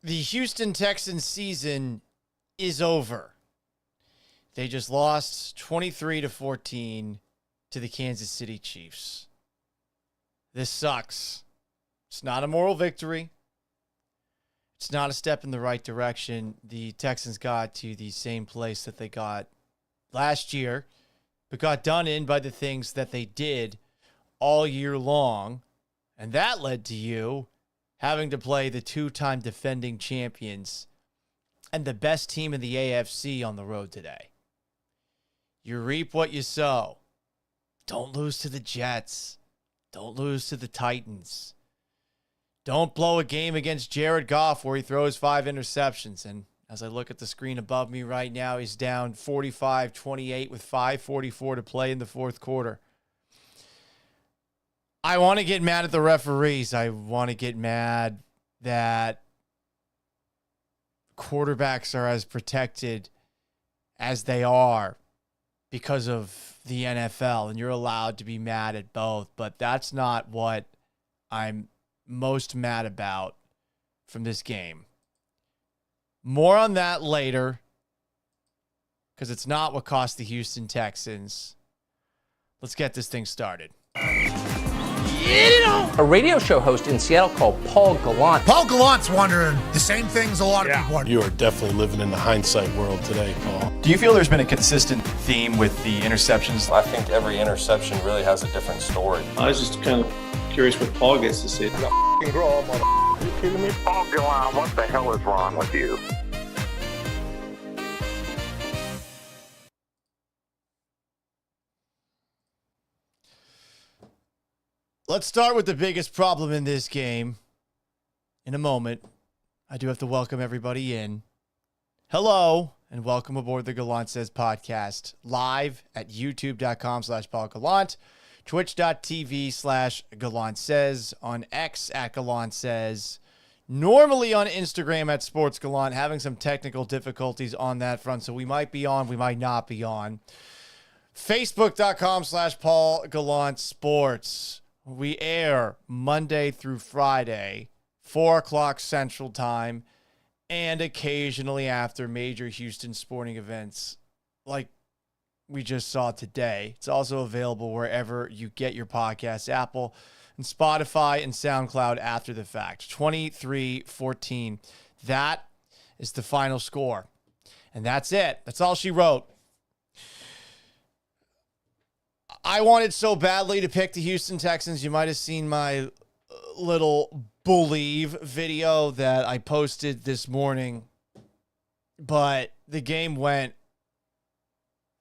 The Houston Texans season is over. They just lost 23-14 to the Kansas City Chiefs. This sucks. It's not a moral victory. It's not a step in the right direction. The Texans got to the same place that they got last year, but got done in by the things that they did all year long. And that led to you having to play the two-time defending champions and the best team in the AFC on the road today. You reap what you sow. Don't lose to the Jets. Don't lose to the Titans. Don't blow a game against Jared Goff where he throws 5 interceptions. And as I look at the screen above me right now, he's down 45-28 with 5:44 to play in the fourth quarter. I want to get mad at the referees. I want to get mad that quarterbacks are as protected as they are because of the NFL, and you're allowed to be mad at both, but that's not what I'm most mad about from this game. More on that later, because it's not what cost the Houston Texans. Let's get this thing started. A radio show host in Seattle called Paul Galant. Paul Gallant's wondering the same things a lot of people wonder. You are definitely living in the hindsight world today, Paul. Do you feel there's been a consistent theme with the interceptions? I think every interception really has a different story. I was just kind of curious what Paul gets to say. You kidding me? Paul Galant, what the hell is wrong with you? Let's start with the biggest problem in this game. In a moment, I do have to welcome everybody in. Hello, and welcome aboard the Galant Says podcast, live at youtube.com/Paul Galant, twitch.tv/Galant Says, on X at Galant Says, normally on Instagram at Sports Galant, having some technical difficulties on that front, so we might be on, we might not be on. Facebook.com/Paul Galant Sports. We air Monday through Friday, 4 o'clock Central Time, and occasionally after major Houston sporting events like we just saw today. It's also available wherever you get your podcasts, Apple and Spotify and SoundCloud after the fact. 23-14. That is the final score. And that's it. That's all she wrote. I wanted so badly to pick the Houston Texans. You might have seen my little believe video that I posted this morning, but the game went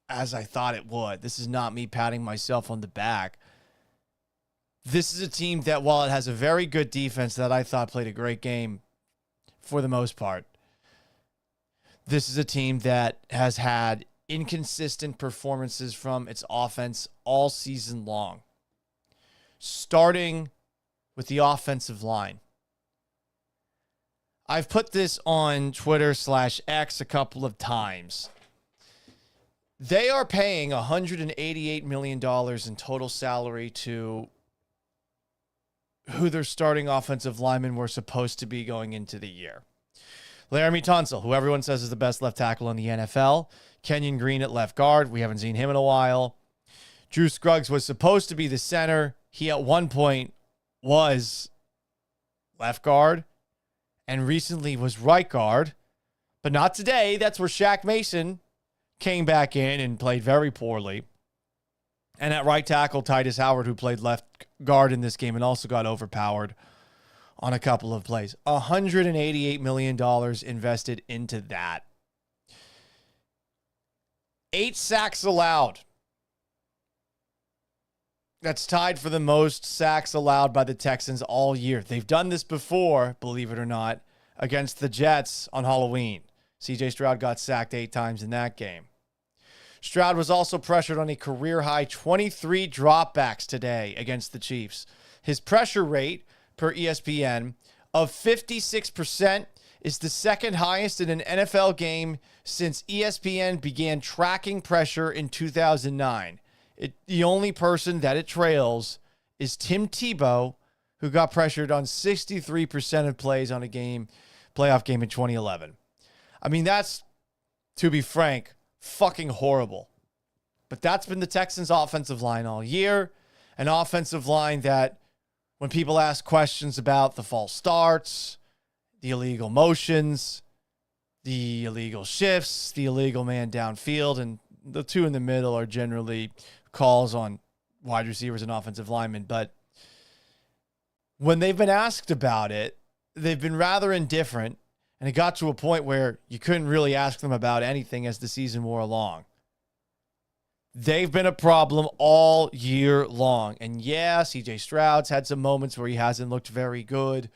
as I thought it would. This is not me patting myself on the back. This is a team that, while it has a very good defense that I thought played a great game for the most part, this is a team that has had inconsistent performances from its offense all season long, starting with the offensive line. I've put this on Twitter/X a couple of times. They are paying $188 million in total salary to who their starting offensive linemen were supposed to be going into the year. Laramie Tunsil, who everyone says is the best left tackle in the NFL. Kenyon Green at left guard. We haven't seen him in a while. Drew Scruggs was supposed to be the center. He at one point was left guard and recently was right guard, but not today. That's where Shaq Mason came back in and played very poorly. And at right tackle, Titus Howard, who played left guard in this game and also got overpowered on a couple of plays. $188 million invested into that. 8 sacks allowed. That's tied for the most sacks allowed by the Texans all year. They've done this before, believe it or not, against the Jets on Halloween. CJ Stroud got sacked 8 times in that game. Stroud was also pressured on a career-high 23 dropbacks today against the Chiefs. His pressure rate, per ESPN, of 56% is the second highest in an NFL game since ESPN began tracking pressure in 2009. The only person that it trails is Tim Tebow, who got pressured on 63% of plays on a game playoff game in 2011. I mean, that's, to be frank, fucking horrible. But that's been the Texans' offensive line all year. An offensive line that, when people ask questions about the false starts, the illegal motions, the illegal shifts, the illegal man downfield, and the two in the middle are generally calls on wide receivers and offensive linemen. But when they've been asked about it, they've been rather indifferent, and it got to a point where you couldn't really ask them about anything as the season wore along. They've been a problem all year long. And yeah, CJ Stroud's had some moments where he hasn't looked very good,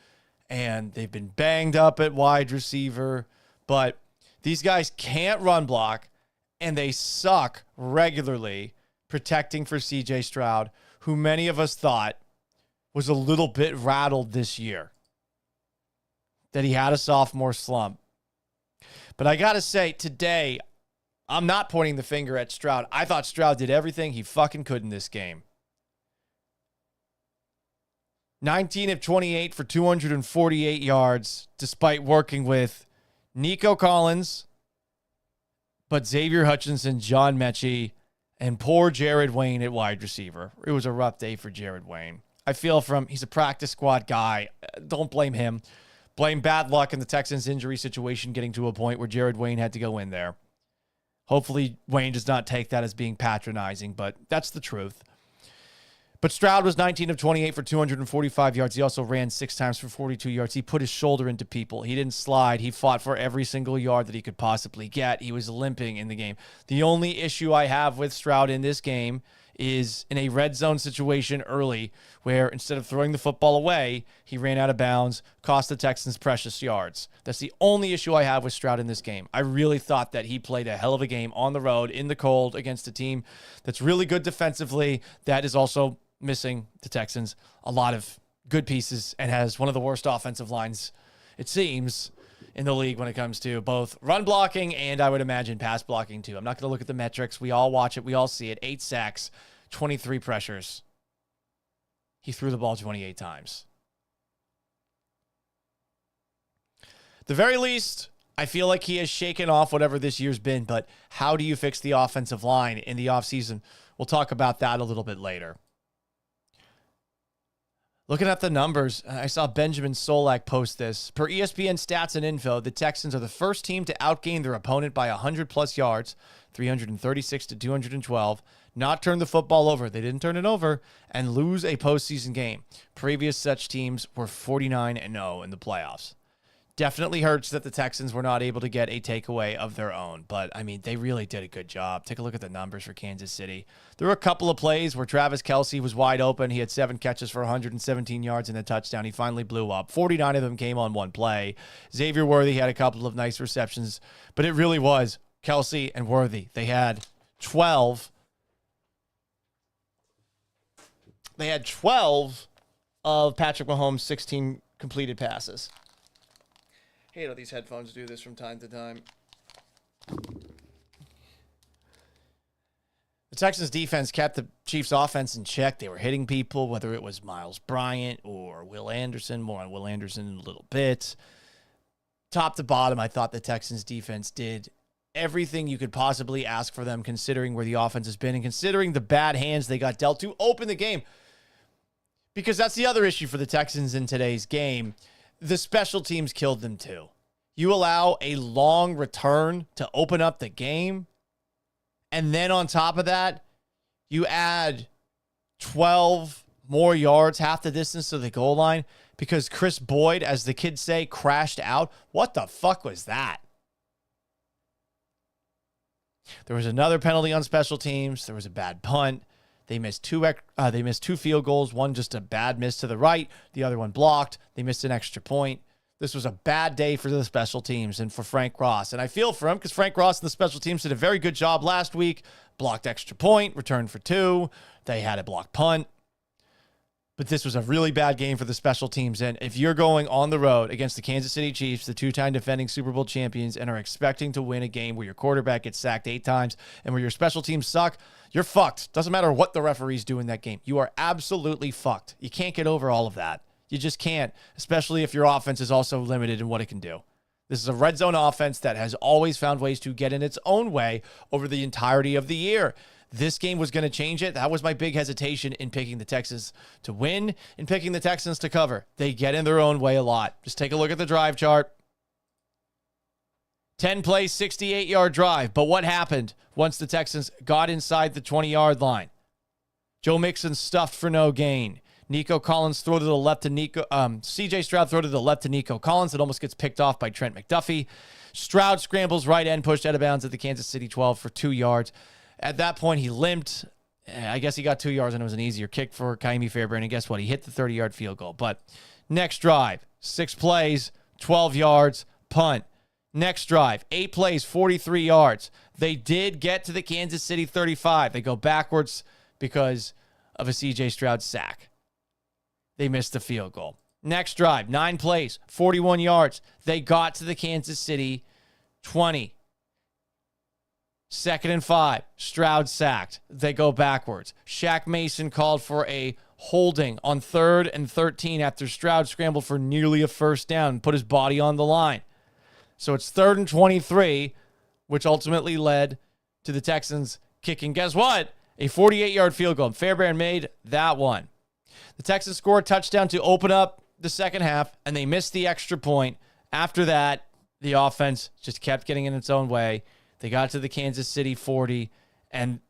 and they've been banged up at wide receiver, but these guys can't run block, and they suck regularly protecting for CJ Stroud, who many of us thought was a little bit rattled this year, that he had a sophomore slump. But I got to say, today, I'm not pointing the finger at Stroud. I thought Stroud did everything he fucking could in this game. 19 of 28 for 248 yards, despite working with Nico Collins, but Xavier Hutchinson, John Mechie, and poor Jared Wayne at wide receiver. It was a rough day for Jared Wayne. I feel he's a practice squad guy. Don't blame him. Blame bad luck in the Texans injury situation getting to a point where Jared Wayne had to go in there. Hopefully Wayne does not take that as being patronizing, but that's the truth. But Stroud was 19 of 28 for 245 yards. He also ran 6 times for 42 yards. He put his shoulder into people. He didn't slide. He fought for every single yard that he could possibly get. He was limping in the game. The only issue I have with Stroud in this game is in a red zone situation early where instead of throwing the football away, he ran out of bounds, cost the Texans precious yards. That's the only issue I have with Stroud in this game. I really thought that he played a hell of a game on the road in the cold against a team that's really good defensively, that is also missing the Texans a lot of good pieces and has one of the worst offensive lines, it seems, in the league when it comes to both run blocking and I would imagine pass blocking too. I'm not going to look at the metrics. We all watch it. We all see it. 8 sacks, 23 pressures. He threw the ball 28 times. At the very least, I feel like he has shaken off whatever this year's been, but how do you fix the offensive line in the offseason? We'll talk about that a little bit later. Looking at the numbers, I saw Benjamin Solak post this. Per ESPN Stats and Info, the Texans are the first team to outgain their opponent by 100-plus yards, 336 to 212, not turn the football over. They didn't turn it over, and lose a postseason game. Previous such teams were 49-0 in the playoffs. Definitely hurts that the Texans were not able to get a takeaway of their own. But, I mean, they really did a good job. Take a look at the numbers for Kansas City. There were a couple of plays where Travis Kelce was wide open. He had 7 catches for 117 yards and a touchdown. He finally blew up. 49 of them came on one play. Xavier Worthy had a couple of nice receptions. But it really was Kelce and Worthy. They had 12. They had 12 of Patrick Mahomes' 16 completed passes. I hate how these headphones do this from time to time. The Texans defense kept the Chiefs offense in check. They were hitting people, whether it was Miles Bryant or Will Anderson. More on Will Anderson in a little bit. Top to bottom, I thought the Texans defense did everything you could possibly ask for them, considering where the offense has been and considering the bad hands they got dealt to open the game. Because that's the other issue for the Texans in today's game. The special teams killed them too. You allow a long return to open up the game. And then on top of that, you add 12 more yards, half the distance to the goal line, because Chris Boyd, as the kids say, crashed out. What the fuck was that? There was another penalty on special teams. There was a bad punt. They missed two field goals. One just a bad miss to the right. The other one blocked. They missed an extra point. This was a bad day for the special teams and for Frank Ross. And I feel for him because Frank Ross and the special teams did a very good job last week. Blocked extra point, returned for 2. They had a blocked punt. But this was a really bad game for the special teams. And if you're going on the road against the Kansas City Chiefs, the 2-time defending Super Bowl champions, and are expecting to win a game where your quarterback gets sacked 8 times and where your special teams suck, you're fucked. Doesn't matter what the referees do in that game. You are absolutely fucked. You can't get over all of that. You just can't, especially if your offense is also limited in what it can do. This is a red zone offense that has always found ways to get in its own way over the entirety of the year. This game was going to change it. That was my big hesitation in picking the Texans to win and picking the Texans to cover. They get in their own way a lot. Just take a look at the drive chart. 10-play, 68-yard drive. But what happened once the Texans got inside the 20-yard line? Joe Mixon stuffed for no gain. Nico Collins throw to the left to C.J. Stroud throw to the left to Nico Collins. It almost gets picked off by Trent McDuffie. Stroud scrambles right end, pushed out of bounds at the Kansas City 12 for 2 yards. At that point, he limped. I guess he got 2 yards, and it was an easier kick for Kaimi Fairbairn. And guess what? He hit the 30-yard field goal. But next drive, 6 plays, 12 yards, punt. Next drive, 8 plays, 43 yards. They did get to the Kansas City 35. They go backwards because of a C.J. Stroud sack. They missed the field goal. Next drive, 9 plays, 41 yards. They got to the Kansas City 20. 2nd and 5. Stroud sacked. They go backwards. Shaq Mason called for a holding on 3rd and 13 after Stroud scrambled for nearly a first down and put his body on the line. So it's 3rd and 23, which ultimately led to the Texans kicking, guess what? A 48-yard field goal. Fairbairn made that one. The Texans score a touchdown to open up the second half, and they missed the extra point. After that, the offense just kept getting in its own way. They got to the Kansas City 40, and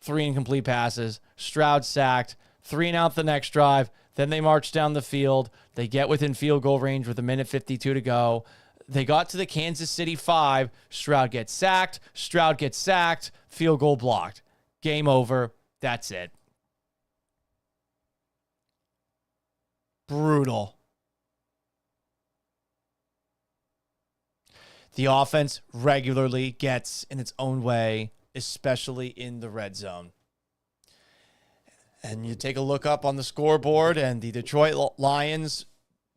3 incomplete passes. Stroud sacked, 3 and out the next drive. Then they march down the field. They get within field goal range with 1:52 to go. They got to the Kansas City 5. Stroud gets sacked. Stroud gets sacked. Field goal blocked. Game over. That's it. Brutal. The offense regularly gets in its own way, especially in the red zone. And you take a look up on the scoreboard, and the Detroit Lions,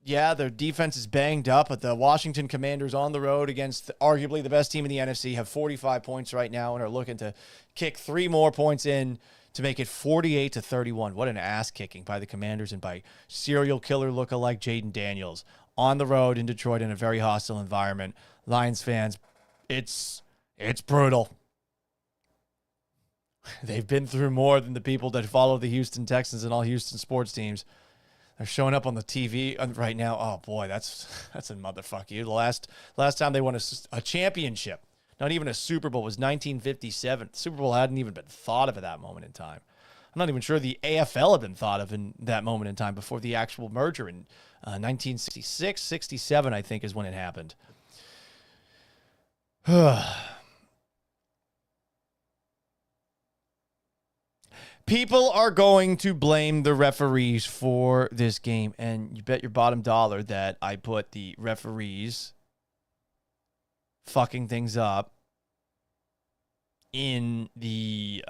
yeah, their defense is banged up, but the Washington Commanders on the road against arguably the best team in the NFC have 45 points right now and are looking to kick 3 more points in to make it 48-31. What an ass kicking by the Commanders and by serial killer lookalike Jaden Daniels on the road in Detroit in a very hostile environment. Lions fans, it's brutal. They've been through more than the people that follow the Houston Texans and all Houston sports teams. They're showing up on the TV right now. Oh boy, that's a motherfucker. The last time they won a championship, not even a Super Bowl, was 1957. The Super Bowl hadn't even been thought of at that moment in time. I'm not even sure the AFL had been thought of in that moment in time before the actual merger in 1966, 67, I think is when it happened. People are going to blame the referees for this game, and you bet your bottom dollar that I put the referees fucking things up in the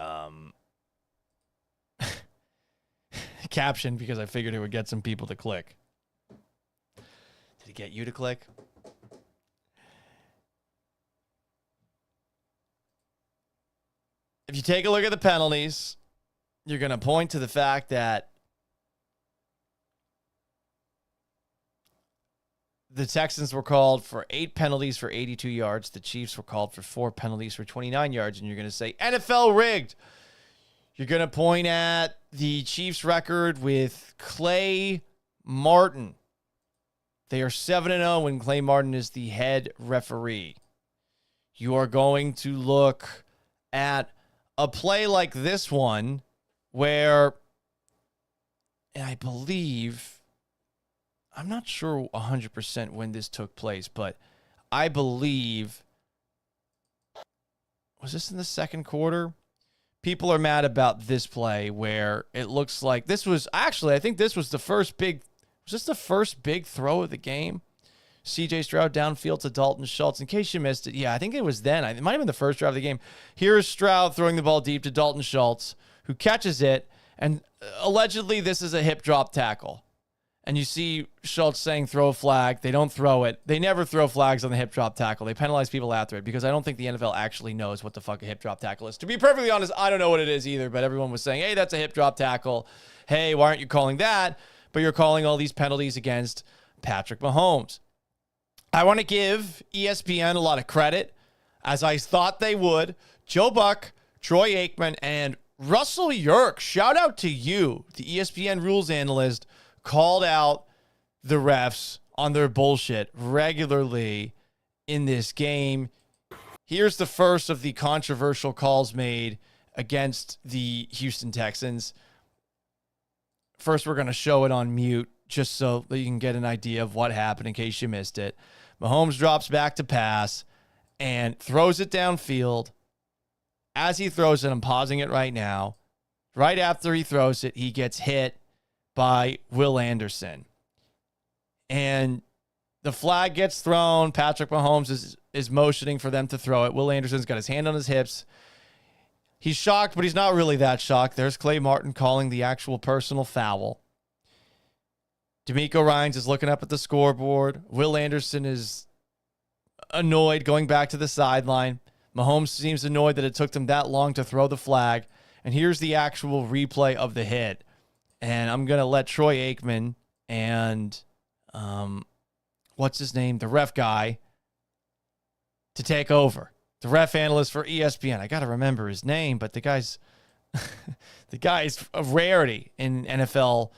caption because I figured it would get some people to click. Did it get you to click? If you take a look at the penalties, you're going to point to the fact that the Texans were called for 8 penalties for 82 yards. The Chiefs were called for 4 penalties for 29 yards. And you're going to say, NFL rigged. You're going to point at the Chiefs record with Clay Martin. They are 7-0 when Clay Martin is the head referee. You are going to look at a play like this one where, and I believe, I'm not sure 100% when this took place, but I believe, was this in the second quarter? People are mad about this play where it looks like this was, actually, I think this was the first big, was this the first big throw of the game? C.J. Stroud downfield to Dalton Schultz. In case you missed it, yeah, I think it was then. It might have been the first drive of the game. Here's Stroud throwing the ball deep to Dalton Schultz, who catches it, and allegedly this is a hip drop tackle. And you see Schultz saying throw a flag. They don't throw it. They never throw flags on the hip drop tackle. They penalize people after it because I don't think the NFL actually knows what the fuck a hip drop tackle is. To be perfectly honest, I don't know what it is either, but everyone was saying, hey, that's a hip drop tackle. Hey, why aren't you calling that? but you're calling all these penalties against Patrick Mahomes. I want to give ESPN a lot of credit, as I thought they would. Joe Buck, Troy Aikman, and Russell Yerk, shout out to you, the ESPN rules analyst, called out the refs on their bullshit regularly in this game. Here's the first of the controversial calls made against the Houston Texans. First, we're going to show it on mute just so that you can get an idea of what happened in case you missed it. Mahomes drops back to pass and throws it downfield. As he throws it, I'm pausing it right now. Right after he throws it, he gets hit by Will Anderson. And the flag gets thrown. Patrick Mahomes is motioning for them to throw it. Will Anderson's got his hand on his hips. He's shocked, but he's not really that shocked. There's Clay Martin calling the actual personal foul. DeMeco Ryans is looking up at the scoreboard. Will Anderson is annoyed, going back to the sideline. Mahomes seems annoyed that it took them that long to throw the flag. And here's the actual replay of the hit. And I'm going to let Troy Aikman and, what's his name? The ref guy to take over. The ref analyst for ESPN. I got to remember his name, but the guy's a rarity in NFL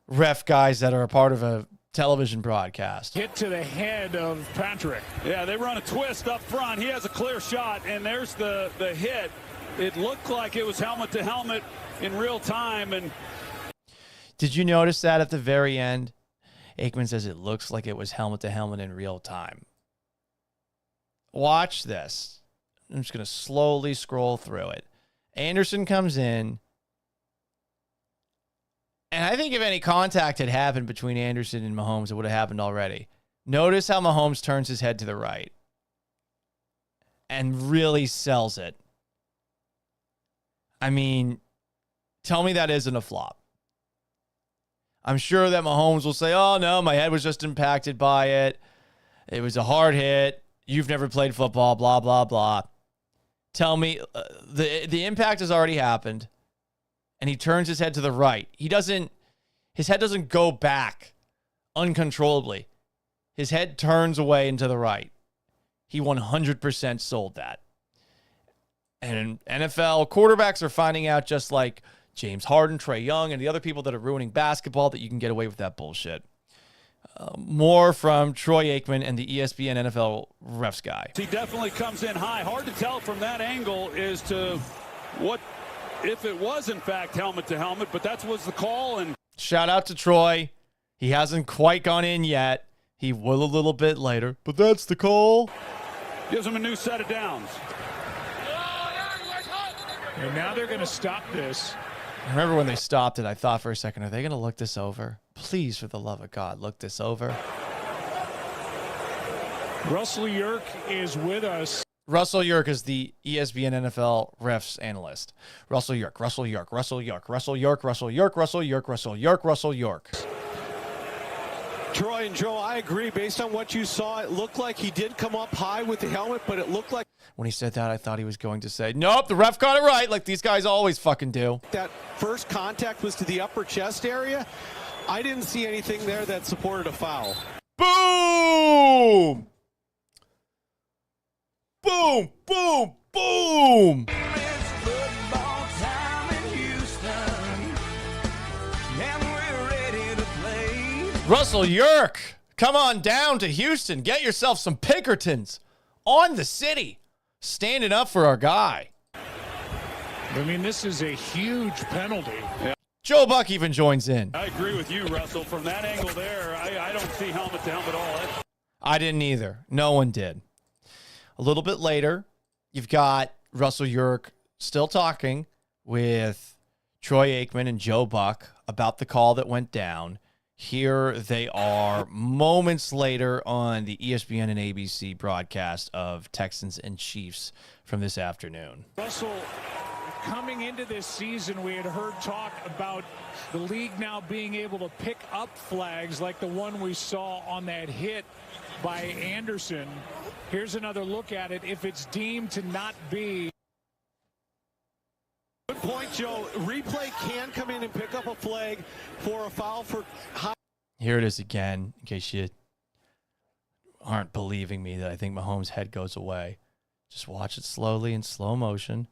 ref guys that are a part of a television broadcast. Hit to the head of Patrick. Yeah, they run a twist up front. He has a clear shot, and there's the hit. It looked like it was helmet to helmet in real time. And did you notice that at the very end? Aikman says it looks like it was helmet to helmet in real time. Watch this. I'm just going to slowly scroll through it. Anderson comes in. And I think if any contact had happened between Anderson and Mahomes, it would have happened already. Notice how Mahomes turns his head to the right and really sells it. I mean, tell me that isn't a flop. I'm sure that Mahomes will say, oh, no, my head was just impacted by it. It was a hard hit. You've never played football, blah, blah, blah. Tell me, the impact has already happened. And he turns his head to the right. His head doesn't go back uncontrollably. His head turns away and to the right. He 100% sold that. And NFL quarterbacks are finding out, just like James Harden, Trae Young, and the other people that are ruining basketball, that you can get away with that bullshit. More from Troy Aikman and the ESPN NFL refs guy. He definitely comes in high. Hard to tell from that angle as to what, if it was in fact helmet to helmet, but that was the call. And shout out to Troy. He hasn't quite gone in yet. He will a little bit later, but that's the call. Gives him a new set of downs. And now they're going to stop this. I remember when they stopped it, I thought for a second, are they going to look this over? Please, for the love of God, look this over. Russell Yerk is with us. Russell Yerk is the ESPN NFL refs analyst. Russell Yerk, Russell Yerk, Russell Yerk, Russell Yerk, Russell Yerk, Russell Yerk, Russell Yerk, Russell Yerk. Troy and Joe, I agree. Based on what you saw, it looked like he did come up high with the helmet, but it looked like... When he said that, I thought he was going to say, nope, the ref got it right, like these guys always fucking do. That first contact was to the upper chest area. I didn't see anything there that supported a foul. Boom! Boom, boom, boom! It's football time in Houston, and we're ready to play. Russell Yerk, come on down to Houston. Get yourself some Pinkertons on the city. Standing up for our guy. I mean, this is a huge penalty. Yeah. Joe Buck even joins in. I agree with you, Russell. From that angle there, I don't see helmet to helmet at all. I didn't either. No one did. A little bit later, you've got Russell Yerk still talking with Troy Aikman and Joe Buck about the call that went down. Here they are moments later on the ESPN and ABC broadcast of Texans and Chiefs from this afternoon. Russell, coming into this season, we had heard talk about the league now being able to pick up flags like the one we saw on that hit by Anderson. Here's another look at it. If it's deemed to not be... Good point, Joe. Replay can come in and pick up a flag for a foul for high. Here it is again, in case you aren't believing me that I think Mahomes' head goes away. Just watch it slowly in slow motion.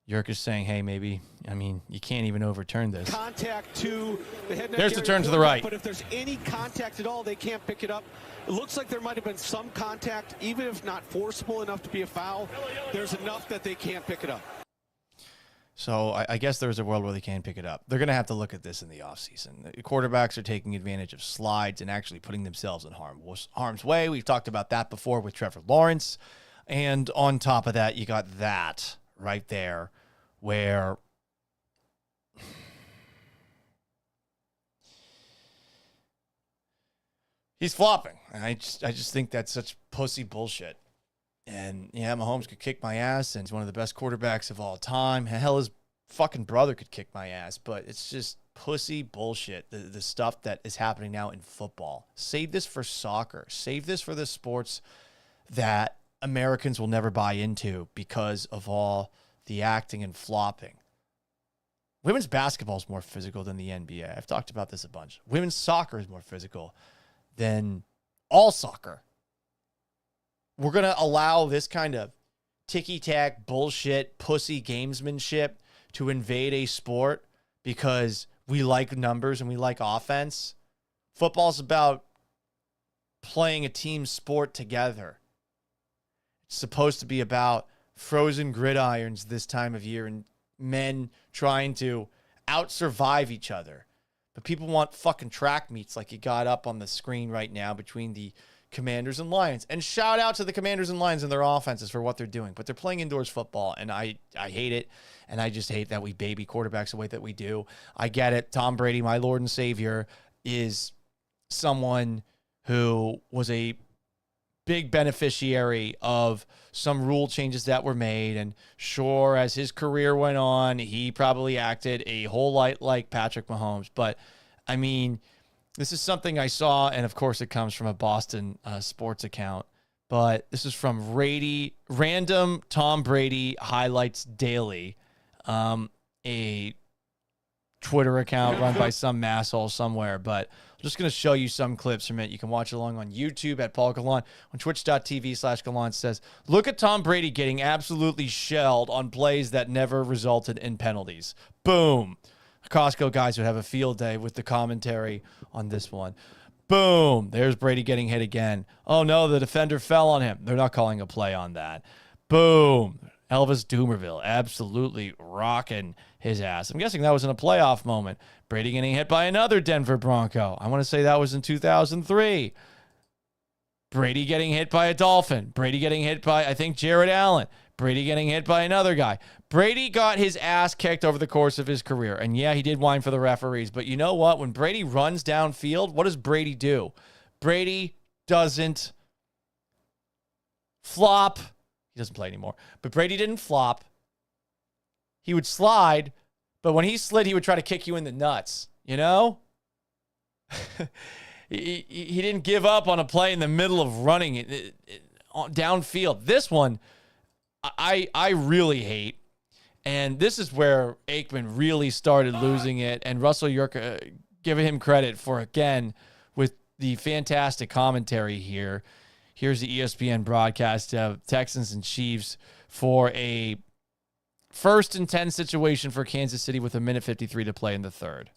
Yerk is saying, hey, maybe, I mean, you can't even overturn this. Contact to the head. There's the turn to the right. But if there's any contact at all, they can't pick it up. It looks like there might have been some contact, even if not forcible enough to be a foul. There's enough that they can't pick it up. So I guess there's a world where they can pick it up. They're going to have to look at this in the offseason. The quarterbacks are taking advantage of slides and actually putting themselves in harm's way. We've talked about that before with Trevor Lawrence. And on top of that, you got that right there where he's flopping. And I just think that's such pussy bullshit. And, yeah, Mahomes could kick my ass, and he's one of the best quarterbacks of all time. Hell, his fucking brother could kick my ass, but it's just pussy bullshit, the stuff that is happening now in football. Save this for soccer. Save this for the sports that Americans will never buy into because of all the acting and flopping. Women's basketball is more physical than the NBA. I've talked about this a bunch. Women's soccer is more physical than all soccer. We're going to allow this kind of ticky-tack bullshit, pussy gamesmanship to invade a sport because we like numbers and we like offense. Football's about playing a team sport together. It's supposed to be about frozen gridirons this time of year and men trying to out-survive each other. But people want fucking track meets like you got up on the screen right now between the Commanders and Lions. And shout out to the Commanders and Lions and their offenses for what they're doing. But they're playing indoors football, and I hate it. And I just hate that we baby quarterbacks the way that we do. I get it. Tom Brady, my Lord and Savior, is someone who was a big beneficiary of some rule changes that were made. And sure, as his career went on, he probably acted a whole lot like Patrick Mahomes. But, I mean, this is something I saw, and of course it comes from a Boston sports account. But this is from Random Tom Brady Highlights Daily, a Twitter account run by some masshole somewhere. But I'm just going to show you some clips from it. You can watch along on YouTube at Paul Galant, on twitch.tv/Galant. Says, look at Tom Brady getting absolutely shelled on plays that never resulted in penalties. Boom. Costco guys would have a field day with the commentary on this one. Boom. There's Brady getting hit again. Oh, no, the defender fell on him. They're not calling a play on that. Boom. Elvis Doomerville absolutely rocking his ass. I'm guessing that was in a playoff moment. Brady getting hit by another Denver Bronco. I want to say that was in 2003. Brady getting hit by a Dolphin. Brady getting hit by, I think, Jared Allen. Brady getting hit by another guy. Brady got his ass kicked over the course of his career. And yeah, he did whine for the referees. But you know what? When Brady runs downfield, what does Brady do? Brady doesn't flop. He doesn't play anymore. But Brady didn't flop. He would slide. But when he slid, he would try to kick you in the nuts. You know? he didn't give up on a play in the middle of running downfield. This one, I really hate. And this is where Aikman really started losing it. And Russell Yerk, giving him credit for, again, with the fantastic commentary here. Here's the ESPN broadcast of Texans and Chiefs for a 1st and 10 situation for Kansas City with 1:53 to play in the third.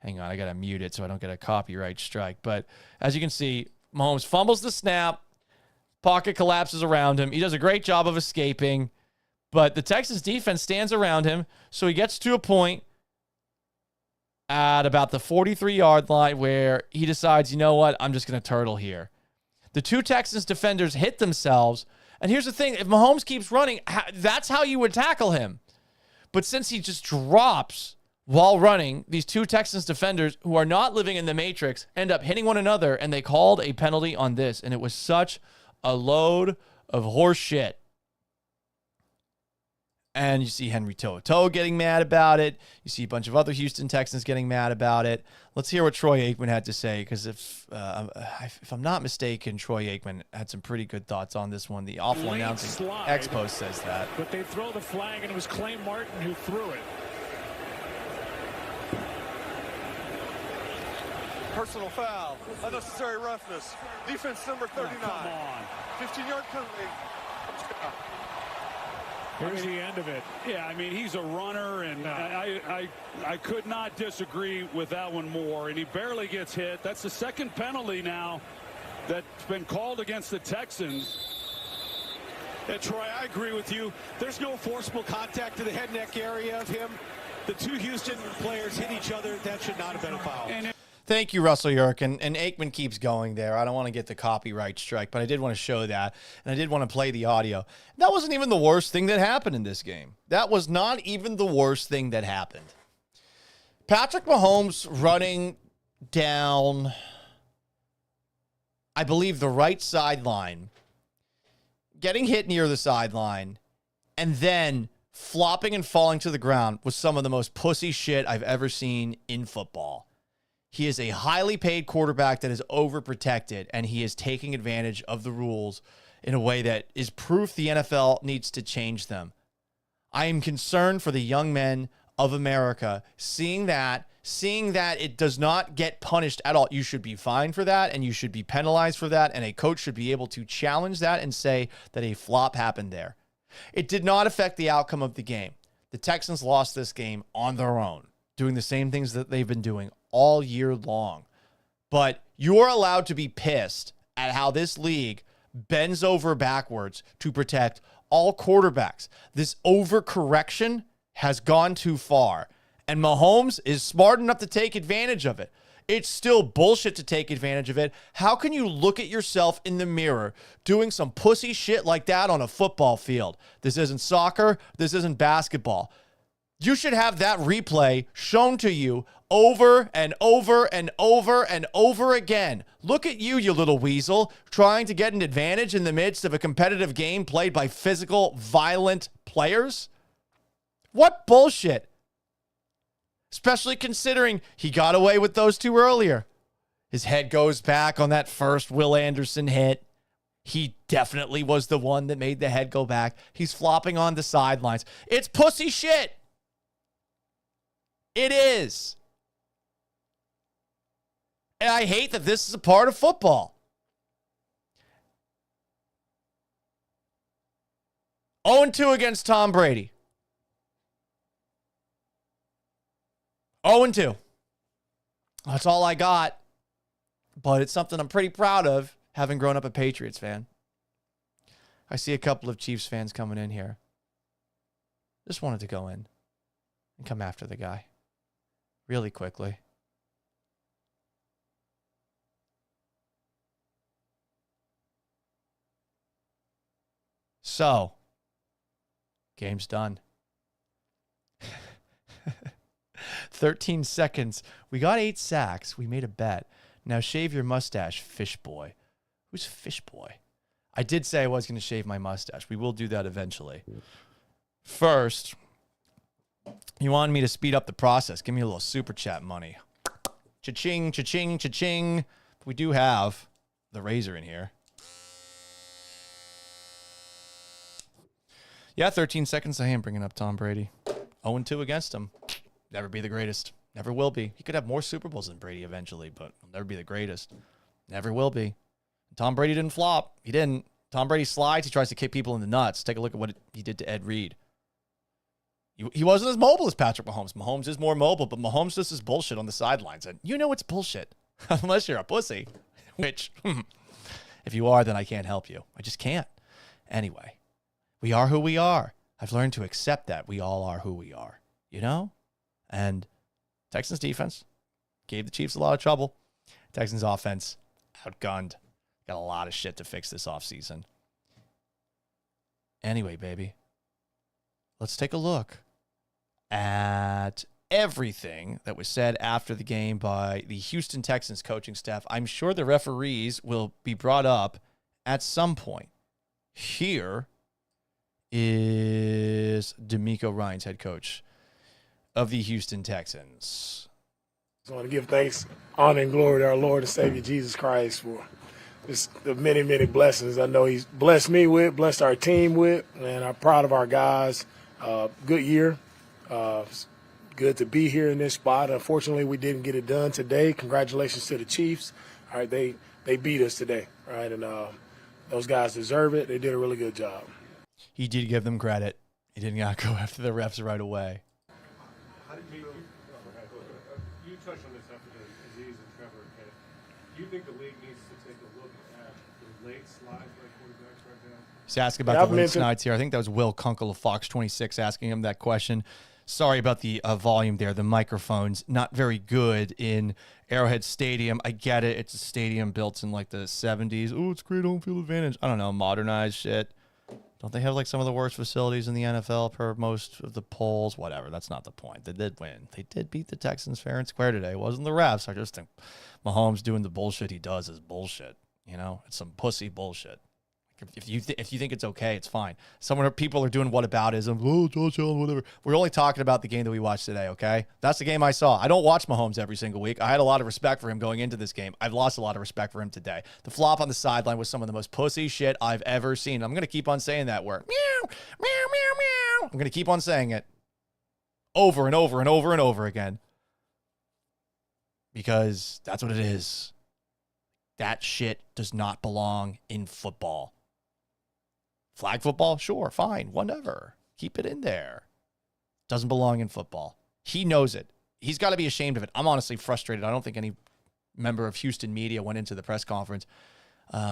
Hang on, I got to mute it so I don't get a copyright strike. But as you can see, Mahomes fumbles the snap. Pocket collapses around him. He does a great job of escaping. But the Texans defense stands around him. So he gets to a point at about the 43-yard line where he decides, you know what, I'm just going to turtle here. The two Texans defenders hit themselves. And here's the thing. If Mahomes keeps running, that's how you would tackle him. But since he just drops while running, these two Texans defenders who are not living in the Matrix end up hitting one another, and they called a penalty on this. And it was such a load of horse shit. And you see Henry To'oTo'o getting mad about it. You see a bunch of other Houston Texans getting mad about it. Let's hear what Troy Aikman had to say, because if I'm not mistaken, Troy Aikman had some pretty good thoughts on this one. The awful announcing Expos says that. But they throw the flag, and it was Clay Martin who threw it. Personal foul, unnecessary roughness, defense number 39, 15-yard penalty. Here's the end of it. Yeah, I mean, he's a runner, and I could not disagree with that one more, and he barely gets hit. That's the second penalty now that's been called against the Texans. And Troy, I agree with you. There's no forcible contact to the head neck area of him. The two Houston players hit each other. That should not have been a foul. Thank you, Russell Yerk. And Aikman keeps going there. I don't want to get the copyright strike, but I did want to show that. And I did want to play the audio. That wasn't even the worst thing that happened in this game. That was not even the worst thing that happened. Patrick Mahomes running down, I believe, the right sideline, getting hit near the sideline, and then flopping and falling to the ground was some of the most pussy shit I've ever seen in football. He is a highly paid quarterback that is overprotected, and he is taking advantage of the rules in a way that is proof the NFL needs to change them. I am concerned for the young men of America, seeing that it does not get punished at all. You should be fined for that, and you should be penalized for that, and a coach should be able to challenge that and say that a flop happened there. It did not affect the outcome of the game. The Texans lost this game on their own, doing the same things that they've been doing all year long. But you are allowed to be pissed at how this league bends over backwards to protect all quarterbacks. This overcorrection has gone too far, and Mahomes is smart enough to take advantage of it. It's still bullshit to take advantage of it. How can you look at yourself in the mirror doing some pussy shit like that on a football field? This isn't soccer. This isn't basketball. You should have that replay shown to you over and over and over and over again. Look at you, you little weasel, trying to get an advantage in the midst of a competitive game played by physical, violent players. What bullshit. Especially considering he got away with those two earlier. His head goes back on that first Will Anderson hit. He definitely was the one that made the head go back. He's flopping on the sidelines. It's pussy shit. It is. And I hate that this is a part of football. 0-2 against Tom Brady. 0-2. That's all I got. But it's something I'm pretty proud of, having grown up a Patriots fan. I see a couple of Chiefs fans coming in here. Just wanted to go in and come after the guy really quickly. So, game's done. 13 seconds. We got 8 sacks. We made a bet. Now shave your mustache, fish boy. Who's fish boy? I did say I was going to shave my mustache. We will do that eventually. First, you wanted me to speed up the process. Give me a little super chat money. Cha-ching, cha-ching, cha-ching. We do have the razor in here. Yeah, 13 seconds. I am bringing up Tom Brady. 0-2 against him. Never be the greatest. Never will be. He could have more Super Bowls than Brady eventually, but he'll never be the greatest. Never will be. Tom Brady didn't flop. He didn't. Tom Brady slides. He tries to kick people in the nuts. Take a look at what he did to Ed Reed. He wasn't as mobile as Patrick Mahomes. Mahomes is more mobile, but Mahomes just is bullshit on the sidelines. And you know it's bullshit. Unless you're a pussy. Which, if you are, then I can't help you. I just can't. Anyway, we are who we are. I've learned to accept that we all are who we are. You know? And Texans defense gave the Chiefs a lot of trouble. Texans offense outgunned. Got a lot of shit to fix this offseason. Anyway, baby, let's take a look at everything that was said after the game by the Houston Texans coaching staff. I'm sure the referees will be brought up at some point. Here is DeMeco Ryans, head coach of the Houston Texans. I want to give thanks, honor, and glory to our Lord and Savior Jesus Christ for just the many, many blessings I know He's blessed me with, blessed our team with, and I'm proud of our guys. Good year. It's good to be here in this spot. Unfortunately, we didn't get it done today. Congratulations to the Chiefs. All right, they beat us today, right? And those guys deserve it. They did a really good job. He did give them credit. He did not go after the refs right away. How did you touched on this after the Aziz and Trevor hit. Do you think the league needs to take a look at the late slides by quarterbacks right now? He's asking about the late slides here. I think that was Will Kunkel of Fox 26 asking him that question. Sorry about the volume there. The microphone's not very good in Arrowhead Stadium. I get it. It's a stadium built in like the 70s. Oh, it's great home field advantage. I don't know, modernized shit. Don't they have like some of the worst facilities in the NFL per most of the polls? Whatever. That's not the point. They did win. They did beat the Texans fair and square today. It wasn't the refs. I just think Mahomes doing the bullshit he does is bullshit. You know, it's some pussy bullshit. If you think it's okay, it's fine. People are doing whataboutism. Oh, Josh Allen, whatever. We're only talking about the game that we watched today, okay? That's the game I saw. I don't watch Mahomes every single week. I had a lot of respect for him going into this game. I've lost a lot of respect for him today. The flop on the sideline was some of the most pussy shit I've ever seen. I'm going to keep on saying that word. Meow, meow, meow, meow. I'm going to keep on saying it over and over and over and over again because that's what it is. That shit does not belong in football. Flag football? Sure, fine, whatever. Keep it in there. Doesn't belong in football. He knows it. He's got to be ashamed of it. I'm honestly frustrated. I don't think any member of Houston media went into the press conference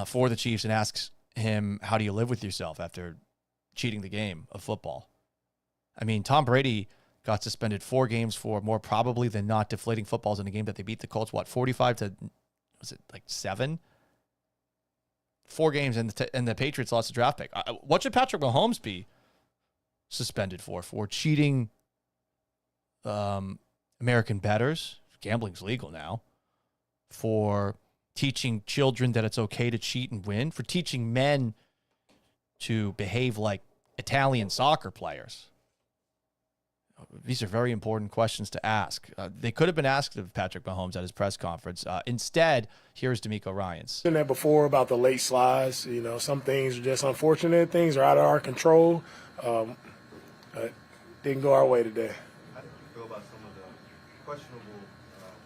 for the Chiefs and asked him, how do you live with yourself after cheating the game of football? I mean, Tom Brady got suspended 4 games for more probably than not deflating footballs in a game that they beat the Colts, 45 to, was it like 7? 4 games, and the Patriots lost a draft pick. What should Patrick Mahomes be suspended for? For cheating American bettors? Gambling's legal now. For teaching children that it's okay to cheat and win? For teaching men to behave like Italian soccer players? These are very important questions to ask. They could have been asked of Patrick Mahomes at his press conference. Instead, here's DeMeco Ryans. I said that before about the late slides. You know, some things are just unfortunate. Things are out of our control. Didn't go our way today. How did you feel about some of the questionable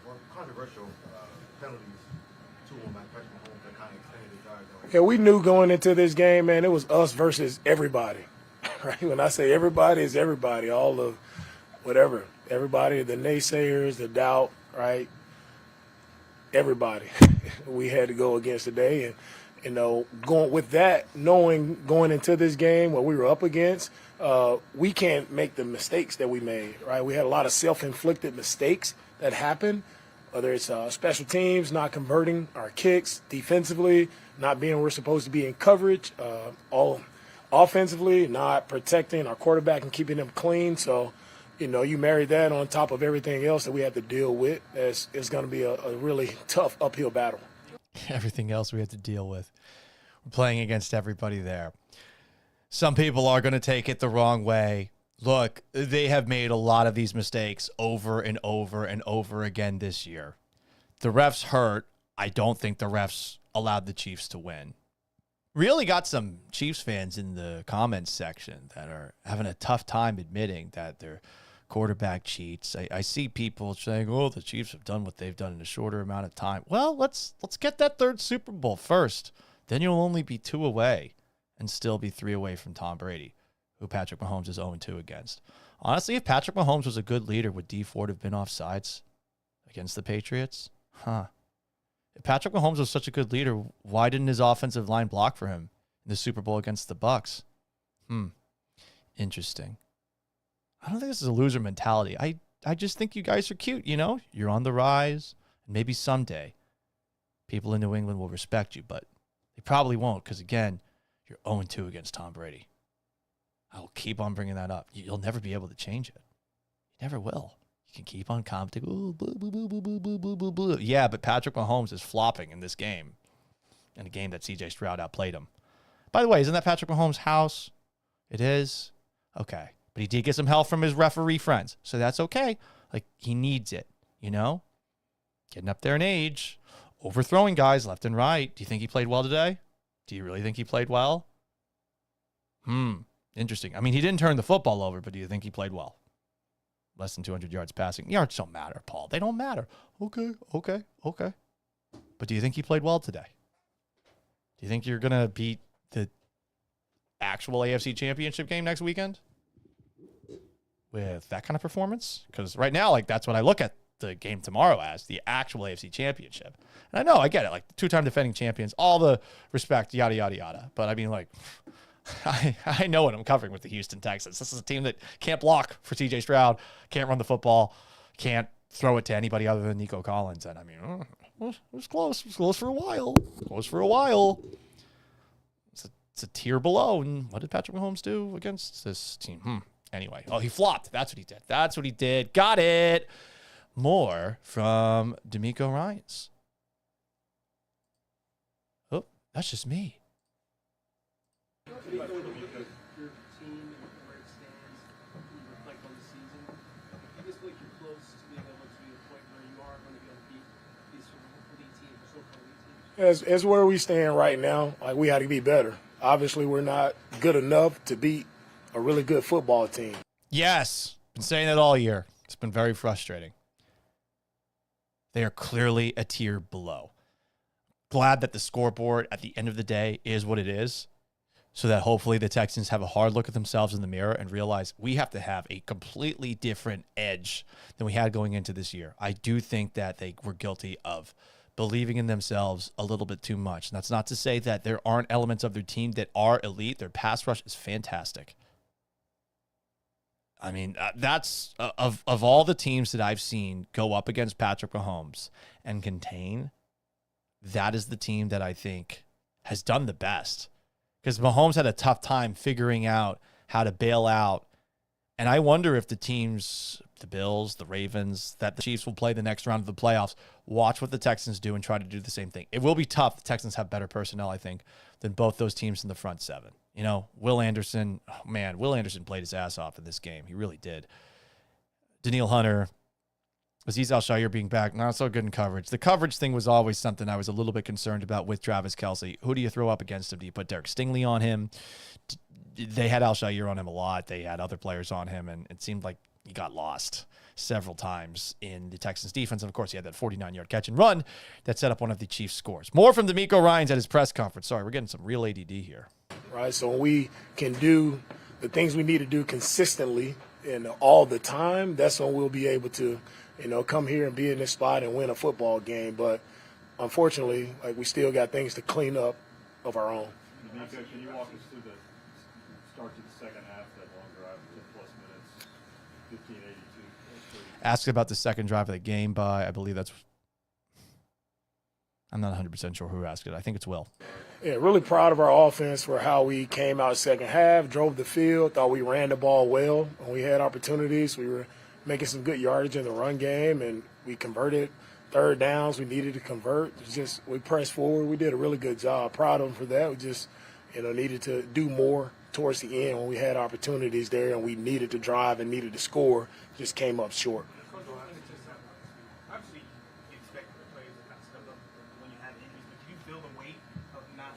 or controversial penalties to him by Patrick Mahomes that kind of extended the drive? Yeah, we knew going into this game, man, it was us versus everybody. Right? When I say everybody, it's everybody. All of whatever. Everybody, the naysayers, the doubt, right? Everybody. We had to go against today. And, you know, going with that, knowing going into this game, what we were up against, we can't make the mistakes that we made, right? We had a lot of self-inflicted mistakes that happened, whether it's special teams, not converting our kicks, defensively, not being where we're supposed to be in coverage, all offensively, not protecting our quarterback and keeping him clean. So, you know, you marry that on top of everything else that we have to deal with. It's going to be a really tough uphill battle. Everything else we have to deal with. We're playing against everybody there. Some people are going to take it the wrong way. Look, they have made a lot of these mistakes over and over and over again this year. The refs hurt. I don't think the refs allowed the Chiefs to win. Really got some Chiefs fans in the comments section that are having a tough time admitting that their quarterback cheats. I see people saying, oh, the Chiefs have done what they've done in a shorter amount of time. Well, let's get that 3rd Super Bowl first. Then you'll only be 2 away and still be 3 away from Tom Brady, who Patrick Mahomes is 0-2 against. Honestly, if Patrick Mahomes was a good leader, would Dee Ford have been off sides against the Patriots? If Patrick Mahomes was such a good leader, why didn't his offensive line block for him in the Super Bowl against the Bucs? Interesting. I don't think this is a loser mentality. I just think you guys are cute, you know? You're on the rise, and maybe someday people in New England will respect you, but they probably won't because, again, you're 0-2 against Tom Brady. I'll keep on bringing that up. You'll never be able to change it. You never will. You can keep on commenting. Ooh, boo, boo, boo, boo, boo, boo, boo, boo, boo. Yeah, but Patrick Mahomes is flopping in this game, in a game that C.J. Stroud outplayed him. By the way, isn't that Patrick Mahomes' house? It is? Okay. But he did get some help from his referee friends, so that's okay. Like, he needs it, you know? Getting up there in age, overthrowing guys left and right. Do you think he played well today? Do you really think he played well? Interesting. I mean, he didn't turn the football over, but do you think he played well? Less than 200 yards passing. Yards don't matter, Paul. They don't matter. Okay. But do you think he played well today? Do you think you're going to beat the actual AFC Championship game next weekend with that kind of performance? Because right now, like, that's what I look at the game tomorrow as, the actual AFC Championship. And I know, I get it, like, two-time defending champions, all the respect, yada, yada, yada. But, I mean, like, I know what I'm covering with the Houston Texans. This is a team that can't block for C.J. Stroud, can't run the football, can't throw it to anybody other than Nico Collins. And, I mean, it was close. It was close for a while. It's a tier below. And what did Patrick Mahomes do against this team? Anyway. Oh, he flopped. That's what he did. Got it. More from DeMeco Ryans. Oh, that's just me. Your team and where it stands, you reflect on the season. You just feel like you're close to being able to the point where you are going to be able to beat these sort of elite teams, or so-called elite teams. As where we stand right now, like, we had to be better. Obviously, we're not good enough to beat a really good football team. Yes, been saying that all year. It's been very frustrating. They are clearly a tier below. Glad that the scoreboard at the end of the day is what it is, so that hopefully the Texans have a hard look at themselves in the mirror and realize we have to have a completely different edge than we had going into this year. I do think that they were guilty of believing in themselves a little bit too much. And that's not to say that there aren't elements of their team that are elite. Their pass rush is fantastic. I mean, that's of all the teams that I've seen go up against Patrick Mahomes and contain, that is the team that I think has done the best. Because Mahomes had a tough time figuring out how to bail out. And I wonder if the teams, the Bills, the Ravens, that the Chiefs will play the next round of the playoffs, watch what the Texans do and try to do the same thing. It will be tough. The Texans have better personnel, I think, than both those teams in the front seven. You know, Will Anderson played his ass off in this game. He really did. Daniil Hunter, Azeez Al-Shaair being back, not so good in coverage. The coverage thing was always something I was a little bit concerned about with Travis Kelce. Who do you throw up against him? Do you put Derek Stingley on him? They had Al-Shaair on him a lot. They had other players on him, and it seemed like he got lost several times in the Texans defense. And, of course, he had that 49-yard catch and run that set up one of the Chiefs' scores. More from DeMeco Ryans at his press conference. Sorry, we're getting some real ADD here. Right, so when we can do the things we need to do consistently and all the time, that's when we'll be able to, come here and be in this spot and win a football game. But unfortunately, like, we still got things to clean up of our own. DeMeco, can you walk us through the start to the second half, that long drive, 10+ minutes, 15:82? Asked about the second drive of the game by, I believe I'm not 100% sure who asked it. I think it's Will. Yeah, really proud of our offense for how we came out second half, drove the field, thought we ran the ball well. When we had opportunities, we were making some good yardage in the run game, and we converted third downs we needed to convert. We pressed forward. We did a really good job. Proud of them for that. We just, needed to do more towards the end when we had opportunities there and we needed to drive and needed to score. Just came up short. Obviously, you expect the players to kind of step up when you have injuries, but do you feel the weight of not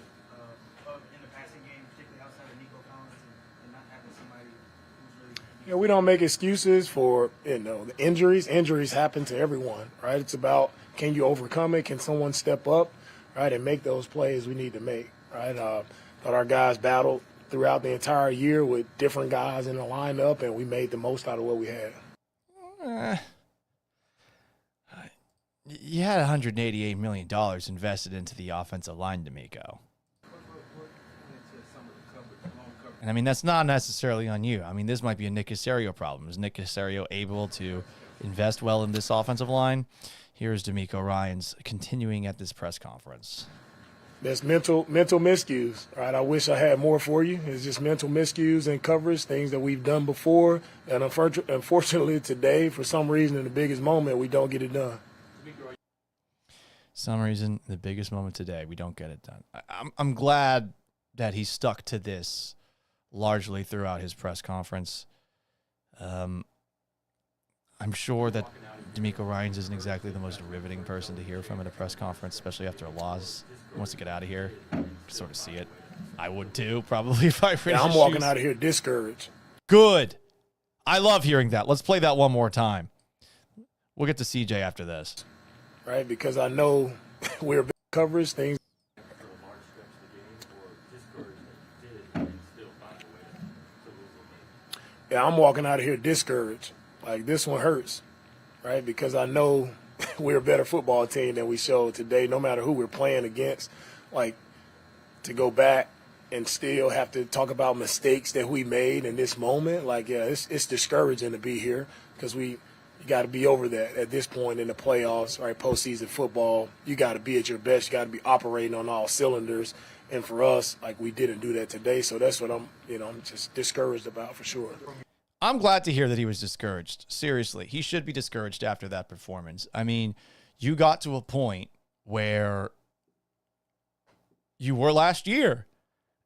in the passing game, particularly outside of Nico Collins, and not having somebody who's really... Yeah, we don't make excuses for, the injuries. Injuries happen to everyone, right? It's about, can you overcome it? Can someone step up, right, and make those plays we need to make, right? Thought our guys battled throughout the entire year with different guys in the lineup, and we made the most out of what we had. You had $188 million invested into the offensive line, DeMeco. And, I mean, that's not necessarily on you. I mean, this might be a Nick Caserio problem. Is Nick Caserio able to invest well in this offensive line? Here's DeMeco Ryans continuing at this press conference. There's mental miscues, right? I wish I had more for you. It's just mental miscues and coverage, things that we've done before. And unfortunately today, for some reason, in the biggest moment, we don't get it done. Some reason, the biggest moment today, we don't get it done. I'm glad that he stuck to this largely throughout his press conference. I'm sure that DeMeco Ryans isn't exactly the most riveting person to hear from at a press conference, especially after a loss. He wants to get out of here. You can sort of see it. I would too, probably, if I were in his I'm walking shoes. out of here discouraged. Good. I love hearing that. Let's play that one more time. We'll get to CJ after this. Right, because I know we're big coverage things. Yeah, I'm walking out of here discouraged. Like, this one hurts, right? Because I know we're a better football team than we showed today, no matter who we're playing against. Like, to go back and still have to talk about mistakes that we made in this moment, like, yeah, it's discouraging to be here because you got to be over that at this point in the playoffs, right? Postseason football, you got to be at your best. You got to be operating on all cylinders. And for us, like, we didn't do that today. So that's what I'm just discouraged about for sure. I'm glad to hear that he was discouraged. Seriously, he should be discouraged after that performance. I mean, you got to a point where you were last year.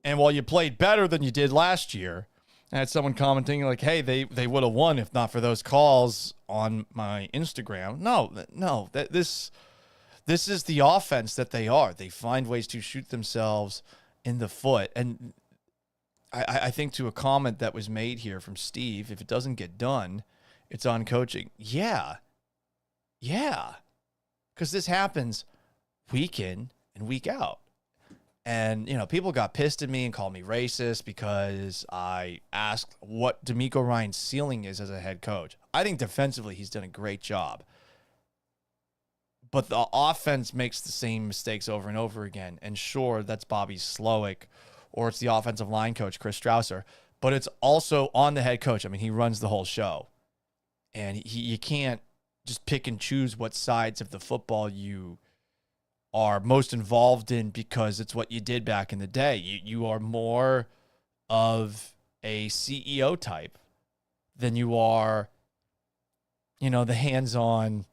And while you played better than you did last year, I had someone commenting like, hey, they would have won if not for those calls on my Instagram. No, this is the offense that they are. They find ways to shoot themselves in the foot. And I think to a comment that was made here from Steve, if it doesn't get done, it's on coaching. Yeah. Because this happens week in and week out. And, people got pissed at me and called me racist because I asked what DeMeco Ryans' ceiling is as a head coach. I think defensively he's done a great job. But the offense makes the same mistakes over and over again. And sure, that's Bobby Slowick, or it's the offensive line coach, Chris Strausser. But it's also on the head coach. I mean, he runs the whole show. And you can't just pick and choose what sides of the football you are most involved in because it's what you did back in the day. You are more of a CEO type than you are, the hands-on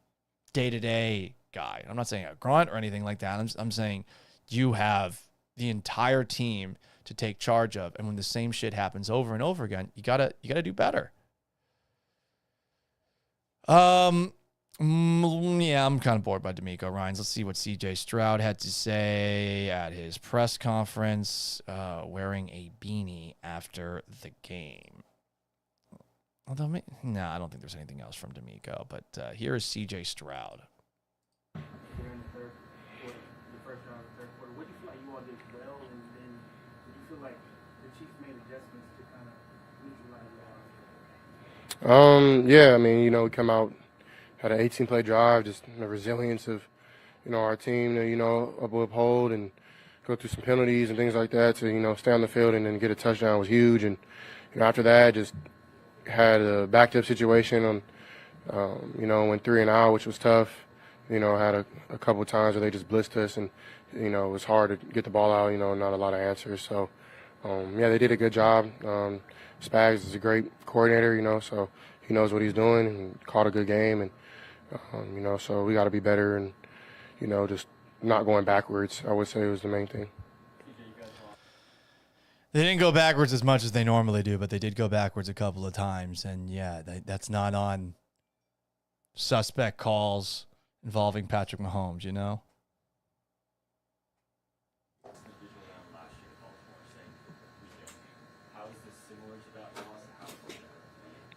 day-to-day guy. I'm not saying a grunt or anything like that. I'm saying you have the entire team to take charge of, and when the same shit happens over and over again, you gotta do better. Yeah, I'm kind of bored by DeMeco Ryans. Let's see what CJ Stroud had to say at his press conference, wearing a beanie after the game. Although, I don't think there's anything else from DeMeco, but here is CJ Stroud. During the first round of the third quarter, what do you feel like you all did well, and then do you feel like the Chiefs made adjustments to kind of neutralize y'all? Yeah, I mean, we come out, had an 18-play drive, just the resilience of, our team to, uphold and go through some penalties and things like that to, stay on the field and then get a touchdown was huge. And, after that, just had a backed-up situation on, went 3 and out, which was tough. Had a couple of times where they just blitzed us and, it was hard to get the ball out, not a lot of answers. So, they did a good job. Spags is a great coordinator, so he knows what he's doing and called a good game. And, so we got to be better and, just not going backwards, I would say was the main thing. They didn't go backwards as much as they normally do, but they did go backwards a couple of times. And, yeah, that's not on suspect calls involving Patrick Mahomes,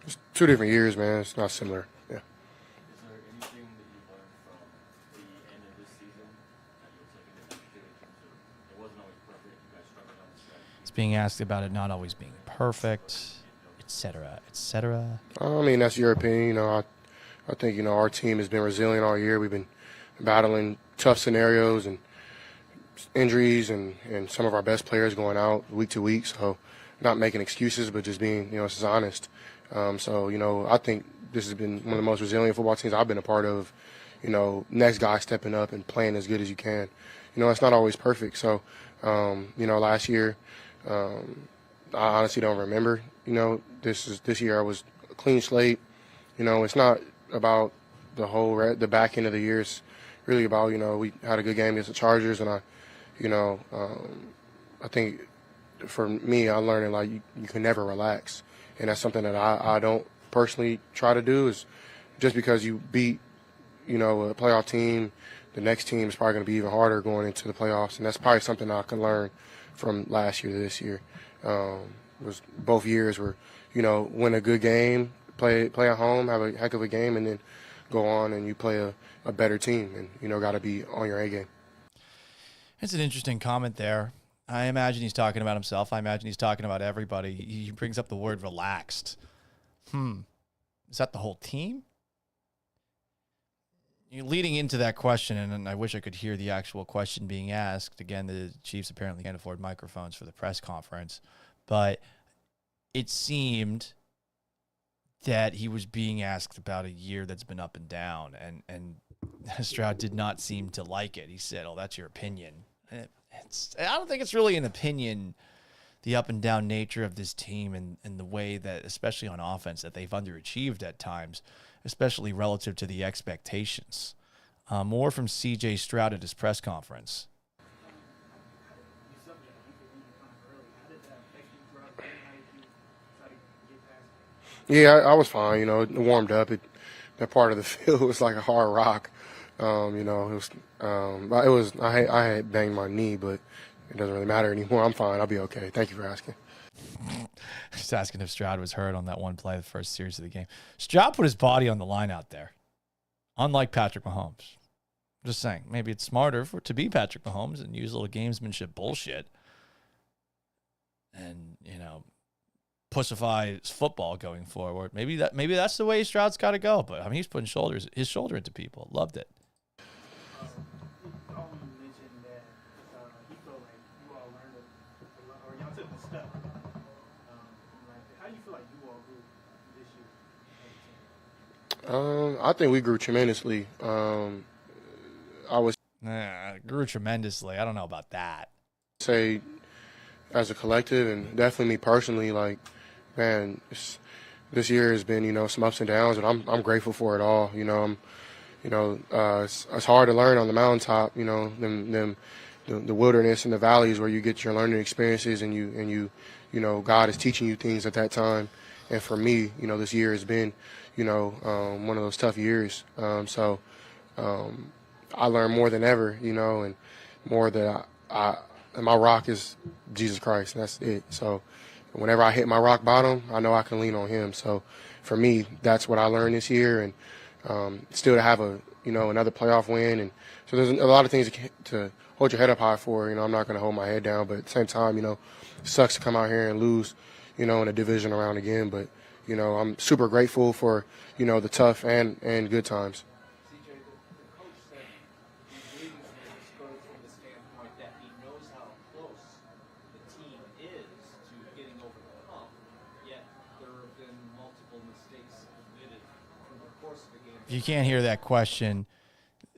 It's 2 different years, man. It's not similar. Yeah. Is there anything that you learned from the end of this season that you'll take into next year in terms of it wasn't always perfect, you guys struggled on the stretch? It's being asked about it not always being perfect, et cetera, et cetera. I mean, that's your opinion. I think, our team has been resilient all year. We've been battling tough scenarios and injuries and some of our best players going out week to week. So not making excuses, but just being, just honest. So, I think this has been one of the most resilient football teams I've been a part of. Next guy stepping up and playing as good as you can. It's not always perfect. So, last year, I honestly don't remember. This year I was a clean slate. It's not about the back end of the year. It's really about, we had a good game against the Chargers, and I think for me, I'm learning like you can never relax, and that's something that I don't personally try to do. Is just because you beat, a playoff team, the next team is probably going to be even harder going into the playoffs, and that's probably something I can learn from last year to this year. Was both years were, win a good game, play at home, have a heck of a game, and then go on and you play a better team, and got to be on your A game. It's an interesting comment there. I imagine he's talking about himself. I imagine he's talking about everybody. He brings up the word relaxed. Is that the whole team? Leading into that question, and I wish I could hear the actual question being asked. Again, the Chiefs apparently can't afford microphones for the press conference, but it seemed that he was being asked about a year that's been up and down, and Stroud did not seem to like it. He said, "Oh, that's your opinion." I don't think it's really an opinion, the up and down nature of this team and the way that, especially on offense, that they've underachieved at times, especially relative to the expectations. More from C.J. Stroud at his press conference. Yeah, I was fine. It warmed up. That part of the field was like a hard rock. It was. I had banged my knee, but it doesn't really matter anymore. I'm fine. I'll be okay. Thank you for asking. Just asking if Stroud was hurt on that one play, the first series of the game. Stroud put his body on the line out there, unlike Patrick Mahomes. Just saying, maybe it's smarter to be Patrick Mahomes and use a little gamesmanship bullshit and, pussify football going forward. Maybe that's the way Stroud's got to go. But, he's putting his shoulder into people. Loved it. I think we grew tremendously. Grew tremendously. I don't know about that. Say, as a collective, and definitely me personally, man, this year has been, some ups and downs, and I'm grateful for it all. It's hard to learn on the mountaintop. The wilderness and the valleys where you get your learning experiences, and you God is teaching you things at that time. And for me, this year has been, one of those tough years. So I learned more than ever, and more that and my rock is Jesus Christ. And that's it. So whenever I hit my rock bottom, I know I can lean on him. So for me, that's what I learned this year. And still to have another playoff win. And so there's a lot of things to hold your head up high for. I'm not going to hold my head down, but at the same time, it sucks to come out here and lose, in a division round again. But, I'm super grateful for, the tough and good times. CJ, the coach said he's leaving from the standpoint that he knows how close the team is to getting over the hump, yet there have been multiple mistakes committed through the course of the game. If you can't hear that question,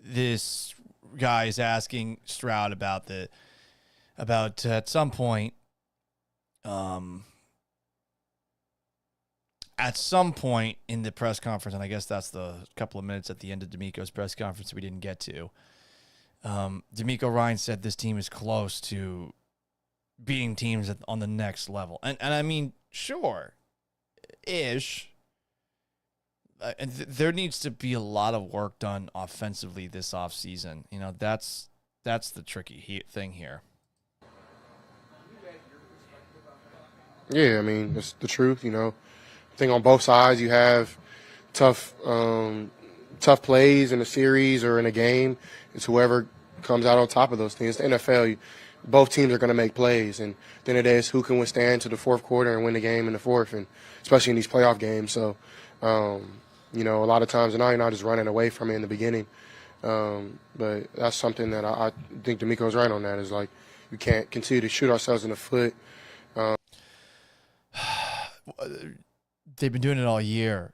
this guy is asking Stroud about at some point, in the press conference, and I guess that's the couple of minutes at the end of DeMeco's press conference we didn't get to. DeMeco Ryans said this team is close to beating teams on the next level. And I mean, sure, ish. And there needs to be a lot of work done offensively this offseason. That's the tricky thing here. Yeah, I mean, it's the truth, I think on both sides you have tough plays in a series or in a game. It's whoever comes out on top of those things. The NFL, both teams are going to make plays, and then it is who can withstand to the fourth quarter and win the game in the fourth, and especially in these playoff games. So, a lot of times now you're not just running away from it in the beginning. But that's something that I think DeMeco's right on that, is like we can't continue to shoot ourselves in the foot. They've been doing it all year.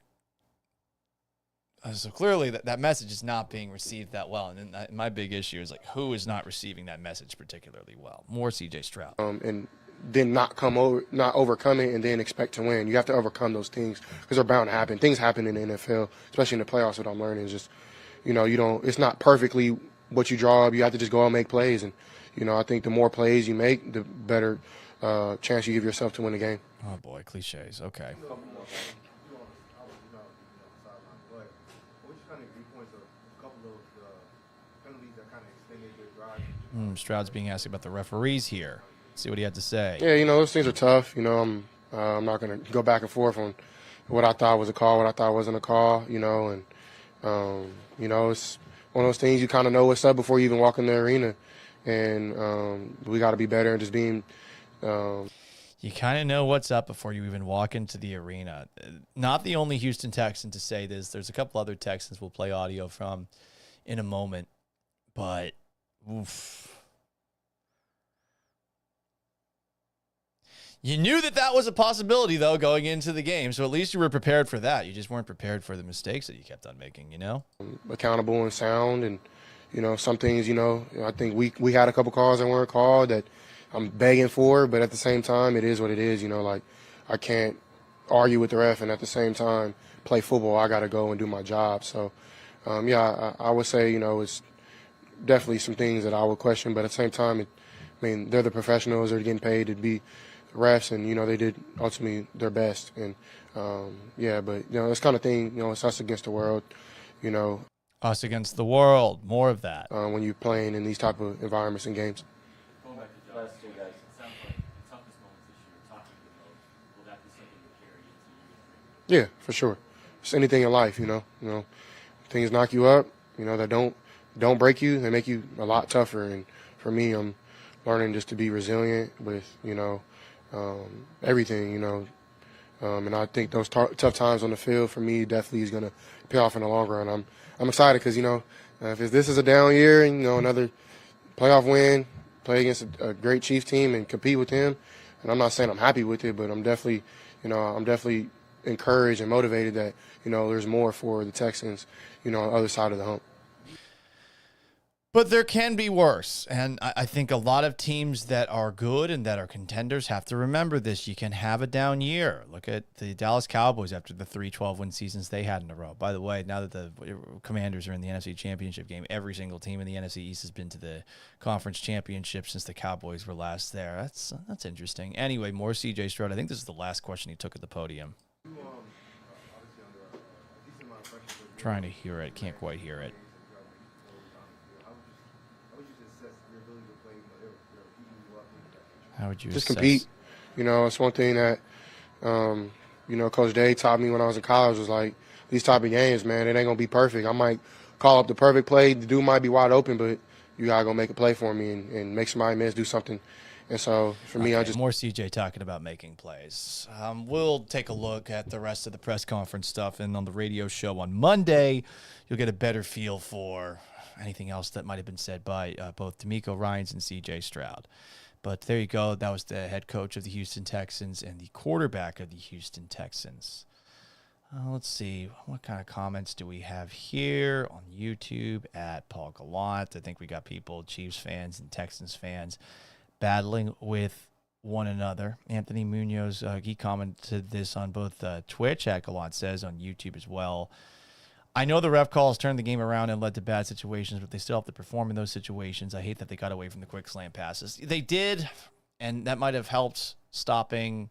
So clearly that message is not being received that well. And then my big issue is who is not receiving that message particularly well? More C.J. Stroud. And then not overcome it and then expect to win. You have to overcome those things because they're bound to happen. Things happen in the NFL, especially in the playoffs. What I'm learning is just, it's not perfectly what you draw up. You have to just go out and make plays. And, I think the more plays you make, the better chance you give yourself to win the game. Oh boy, cliches. Okay. Stroud's being asked about the referees here. Let's see what he had to say. Yeah, those things are tough. I'm not going to go back and forth on what I thought was a call, what I thought wasn't a call, and it's one of those things you kind of know what's up before you even walk in the arena. And we got to be better and just being you kind of know what's up before you even walk into the arena. Not the only Houston Texan to say this. There's a couple other Texans we'll play audio from in a moment. But, oof. You knew that was a possibility, though, going into the game. So at least you were prepared for that. You just weren't prepared for the mistakes that you kept on making, Accountable and sound. And, some things, I think we had a couple calls that weren't called that I'm begging for. But at the same time, it is what it is. I can't argue with the ref and at the same time play football. I got to go and do my job. So, I would say, it's definitely some things that I would question. But at the same time, they're the professionals. They're getting paid to be refs, and they did ultimately their best, and but this kind of thing, it's us against the world, us against the world, more of that when you're playing in these type of environments and games. Going back to last two guys, it sounds like the toughest moments this year, talking to the most, will that be something to carry into you? Yeah, for sure. It's anything in life, things knock you up, that don't break you, they make you a lot tougher. And for me, I'm learning just to be resilient with everything, and I think those tough times on the field for me definitely is going to pay off in the long run. I'm excited because if this is a down year and another playoff win, play against a great Chiefs team and compete with them, and I'm not saying I'm happy with it, but I'm definitely encouraged and motivated that there's more for the Texans, on the other side of the hump. But there can be worse, and I think a lot of teams that are good and that are contenders have to remember this. You can have a down year. Look at the Dallas Cowboys after the 3 12-win seasons they had in a row. By the way, now that the Commanders are in the NFC Championship game, every single team in the NFC East has been to the Conference Championship since the Cowboys were last there. That's interesting. Anyway, more C.J. Stroud. I think this is the last question he took at the podium. Trying to hear it. Can't quite hear it. How would you just compete? It's one thing that, Coach Day taught me when I was in college was like, these type of games, man, it ain't going to be perfect. I might call up the perfect play. The dude might be wide open, but you got to go make a play for me and make somebody miss, do something. And so, for me, more CJ talking about making plays. We'll take a look at the rest of the press conference stuff, and on the radio show on Monday, you'll get a better feel for anything else that might have been said by both DeMeco Ryans and CJ Stroud. But there you go. That was the head coach of the Houston Texans and the quarterback of the Houston Texans. Let's see. What kind of comments do we have here on YouTube at Paul Galant? I think we got people, Chiefs fans and Texans fans, battling with one another. Anthony Munoz, he commented this on both Twitch, at Galant Says, on YouTube as well. I know the ref calls turned the game around and led to bad situations, but they still have to perform in those situations. I hate that they got away from the quick slant passes. They did, and that might have helped stopping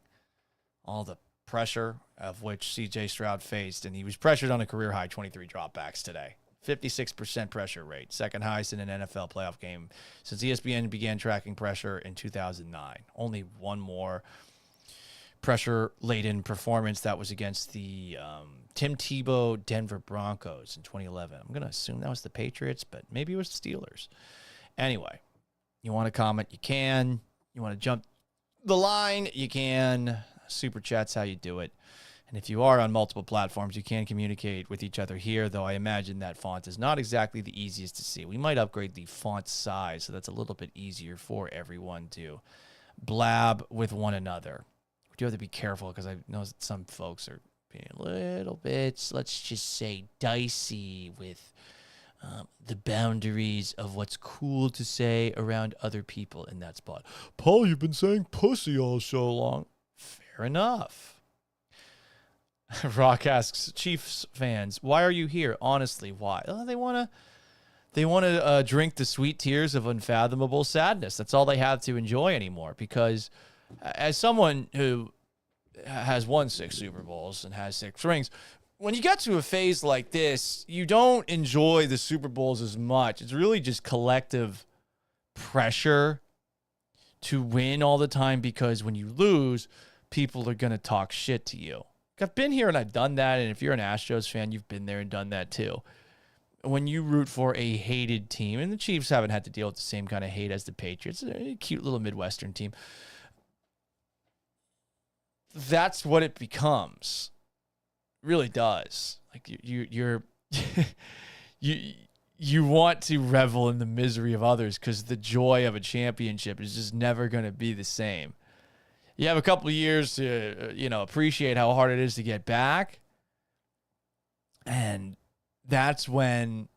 all the pressure of which C.J. Stroud faced, and he was pressured on a career-high 23 dropbacks today. 56% pressure rate, second highest in an NFL playoff game since ESPN began tracking pressure in 2009. Only one more pressure-laden performance. That was against the Tim Tebow Denver Broncos in 2011. I'm going to assume that was the Patriots, but maybe it was the Steelers. Anyway, you want to comment, you can. You want to jump the line, you can. Super Chat's how you do it. And if you are on multiple platforms, you can communicate with each other here, though I imagine that font is not exactly the easiest to see. We might upgrade the font size so that's a little bit easier for everyone to blab with one another. We do have to be careful because I know that some folks are being a little bit, let's just say, dicey with the boundaries of what's cool to say around other people in that spot. Paul, you've been saying pussy all show long. Fair enough. Rock asks, Chiefs fans, why are you here? Honestly, why? They want to drink the sweet tears of unfathomable sadness. That's all they have to enjoy anymore because as someone who has won 6 Super Bowls and has 6 rings, when you get to a phase like this, you don't enjoy the Super Bowls as much. It's really just collective pressure to win all the time, because when you lose, people are going to talk shit to you. I've been here and I've done that, and if you're an Astros fan, you've been there and done that too. When you root for a hated team, and the Chiefs haven't had to deal with the same kind of hate as the Patriots, a cute little Midwestern team, that's what it becomes. It really does. Like you're you want to revel in the misery of others, because the joy of a championship is just never going to be the same. You have a couple of years to, appreciate how hard it is to get back. And that's when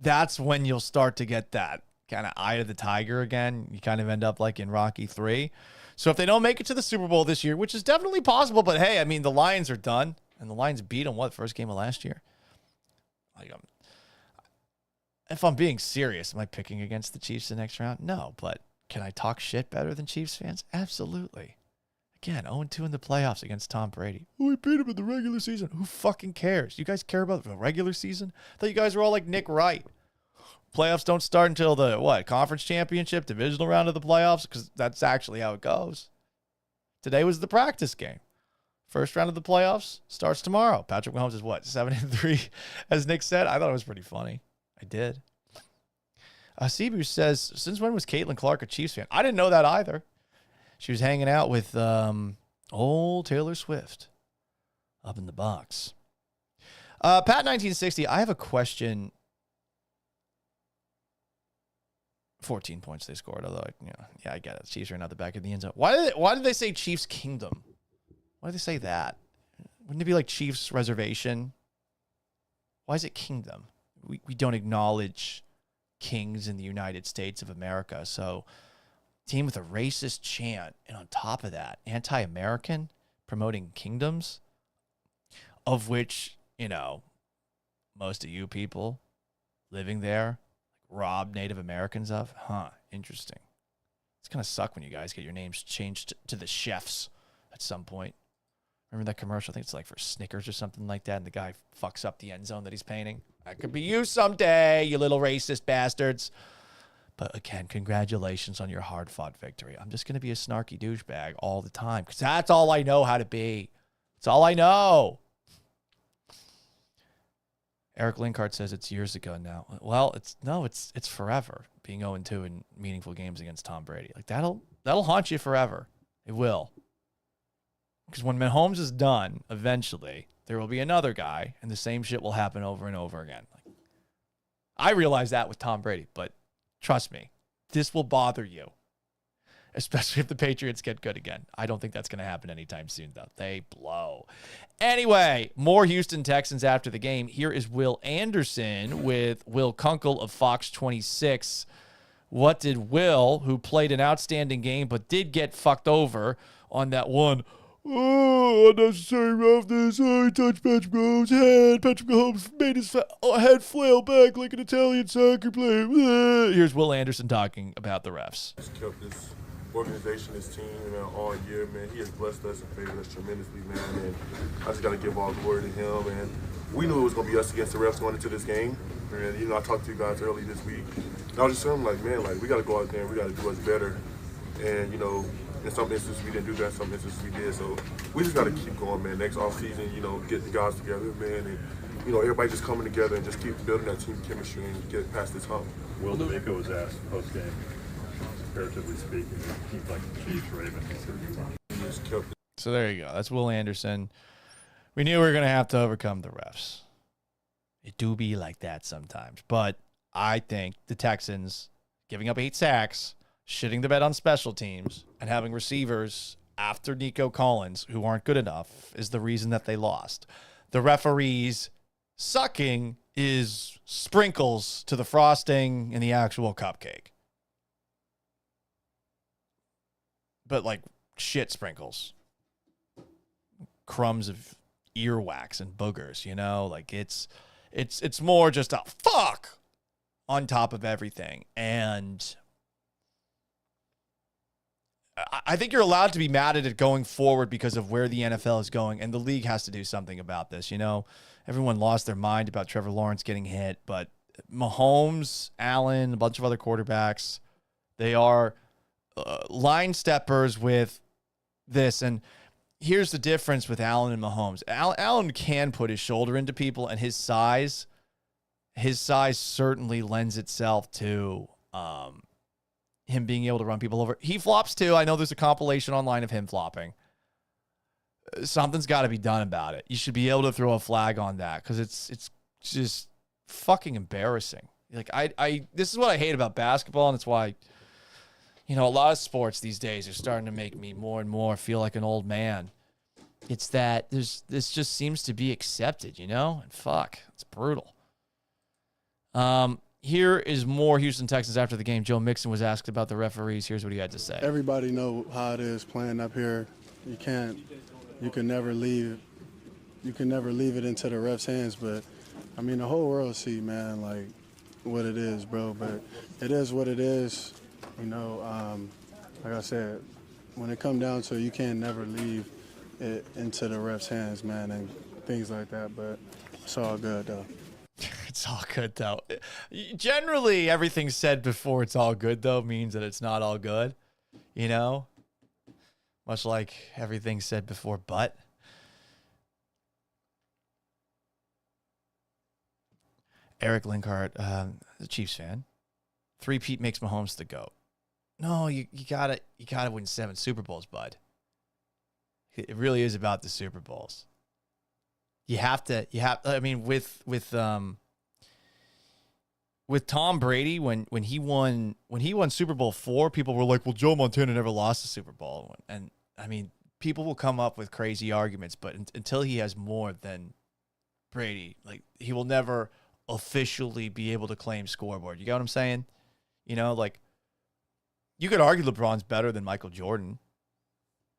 you'll start to get that kind of eye of the tiger again. You kind of end up like in Rocky 3. So if they don't make it to the Super Bowl this year, which is definitely possible, but hey, I mean, the Lions are done, and the Lions beat them, first game of last year? If I'm being serious, am I picking against the Chiefs the next round? No, but can I talk shit better than Chiefs fans? Absolutely. Again, 0-2 in the playoffs against Tom Brady. Oh, we beat him in the regular season. Who fucking cares? You guys care about the regular season? I thought you guys were all like Nick Wright. Playoffs don't start until the, conference championship, divisional round of the playoffs? Because that's actually how it goes. Today was the practice game. First round of the playoffs starts tomorrow. Patrick Mahomes is 7-3, as Nick said. I thought it was pretty funny. I did. Cebu says, since when was Caitlin Clark a Chiefs fan? I didn't know that either. She was hanging out with old Taylor Swift up in the box. Pat1960, I have a question. 14 points they scored, although, I get it. Chiefs are not the back of the end zone. Why did they say Chiefs Kingdom? Why did they say that? Wouldn't it be like Chiefs Reservation? Why is it Kingdom? We don't acknowledge kings in the United States of America. So, team with a racist chant, and on top of that, anti-American, promoting kingdoms, of which, most of you people living there rob Native Americans of. Interesting. It's going to suck when you guys get your names changed to the chefs at some point. Remember that commercial? I think it's like for Snickers or something like that, and the guy fucks up the end zone that he's painting. That could be you someday, you little racist bastards. But again, congratulations on your hard-fought victory. I'm just going to be a snarky douchebag all the time, because that's all I know how to be. That's all I know. Eric Linkart says it's years ago now. Well, it's forever, being 0-2 in meaningful games against Tom Brady. Like that'll haunt you forever. It will. Because when Mahomes is done, eventually there will be another guy, and the same shit will happen over and over again. I realize that with Tom Brady, but trust me, this will bother you, especially if the Patriots get good again. I don't think that's going to happen anytime soon, though. They blow. Anyway, more Houston Texans after the game. Here is Will Anderson with Will Kunkel of Fox 26. What did Will, who played an outstanding game but did get fucked over on that one, unnecessary roughness, he touched Patrick Mahomes' head, Patrick Mahomes made his head flail back like an Italian soccer player. Here's Will Anderson talking about the refs. He's kept this organization, this team, all year, man. He has blessed us and favored us tremendously, man, and I just got to give all glory to him, and we knew it was going to be us against the refs going into this game, and, I talked to you guys early this week, and I was just saying, we got to go out there and we got to do us better, and, in some instances we didn't do that, some instances we did, so we just got to keep going, man. Next offseason, get the guys together, man, and, everybody just coming together and just keep building that team chemistry and get past this hump. Will DeMeco was asked post-game, comparatively speaking, keep like the Chiefs, Ravens. So there you go. That's Will Anderson. We knew we were going to have to overcome the refs. It do be like that sometimes. But I think the Texans giving up 8 sacks, shitting the bed on special teams, and having receivers after Nico Collins who aren't good enough is the reason that they lost. The referees sucking is sprinkles to the frosting in the actual cupcake. But like shit sprinkles. Crumbs of earwax and boogers, like it's more just a fuck on top of everything. And I think you're allowed to be mad at it going forward because of where the NFL is going, and the league has to do something about this. You know, everyone lost their mind about Trevor Lawrence getting hit, but Mahomes, Allen, a bunch of other quarterbacks, they are line steppers with this. And here's the difference with Allen and Mahomes. Allen can put his shoulder into people, and his size certainly lends itself to him being able to run people over. He flops too. I know there's a compilation online of him flopping. Something's got to be done about it. You should be able to throw a flag on that because it's just fucking embarrassing. Like this is what I hate about basketball, and it's why, you know, a lot of sports these days are starting to make me more and more feel like an old man. It's that this just seems to be accepted, you know? And fuck, it's brutal. Here is more Houston Texans after the game. Joe Mixon was asked about the referees. Here's what he had to say. Everybody know how it is playing up here. You can never leave it into the refs' hands, but I mean the whole world see, man, like what it is, bro. But it is what it is. You know, like I said, when it come down to it, you can't never leave it into the refs' hands, man, and things like that. But it's all good, though. It's all good, though. Generally, everything said before it's all good, though, means that it's not all good, you know? Much like everything said before, but. Eric Linkart, the Chiefs fan. 3-peat makes Mahomes the GOAT. No, you gotta win 7 Super Bowls, bud. It really is about the Super Bowls. I mean, with Tom Brady, when he won Super Bowl 4, people were like, well, Joe Montana never lost a Super Bowl. And I mean, people will come up with crazy arguments, but until he has more than Brady, like, he will never officially be able to claim scoreboard. You get what I'm saying? You know, like, you could argue LeBron's better than Michael Jordan,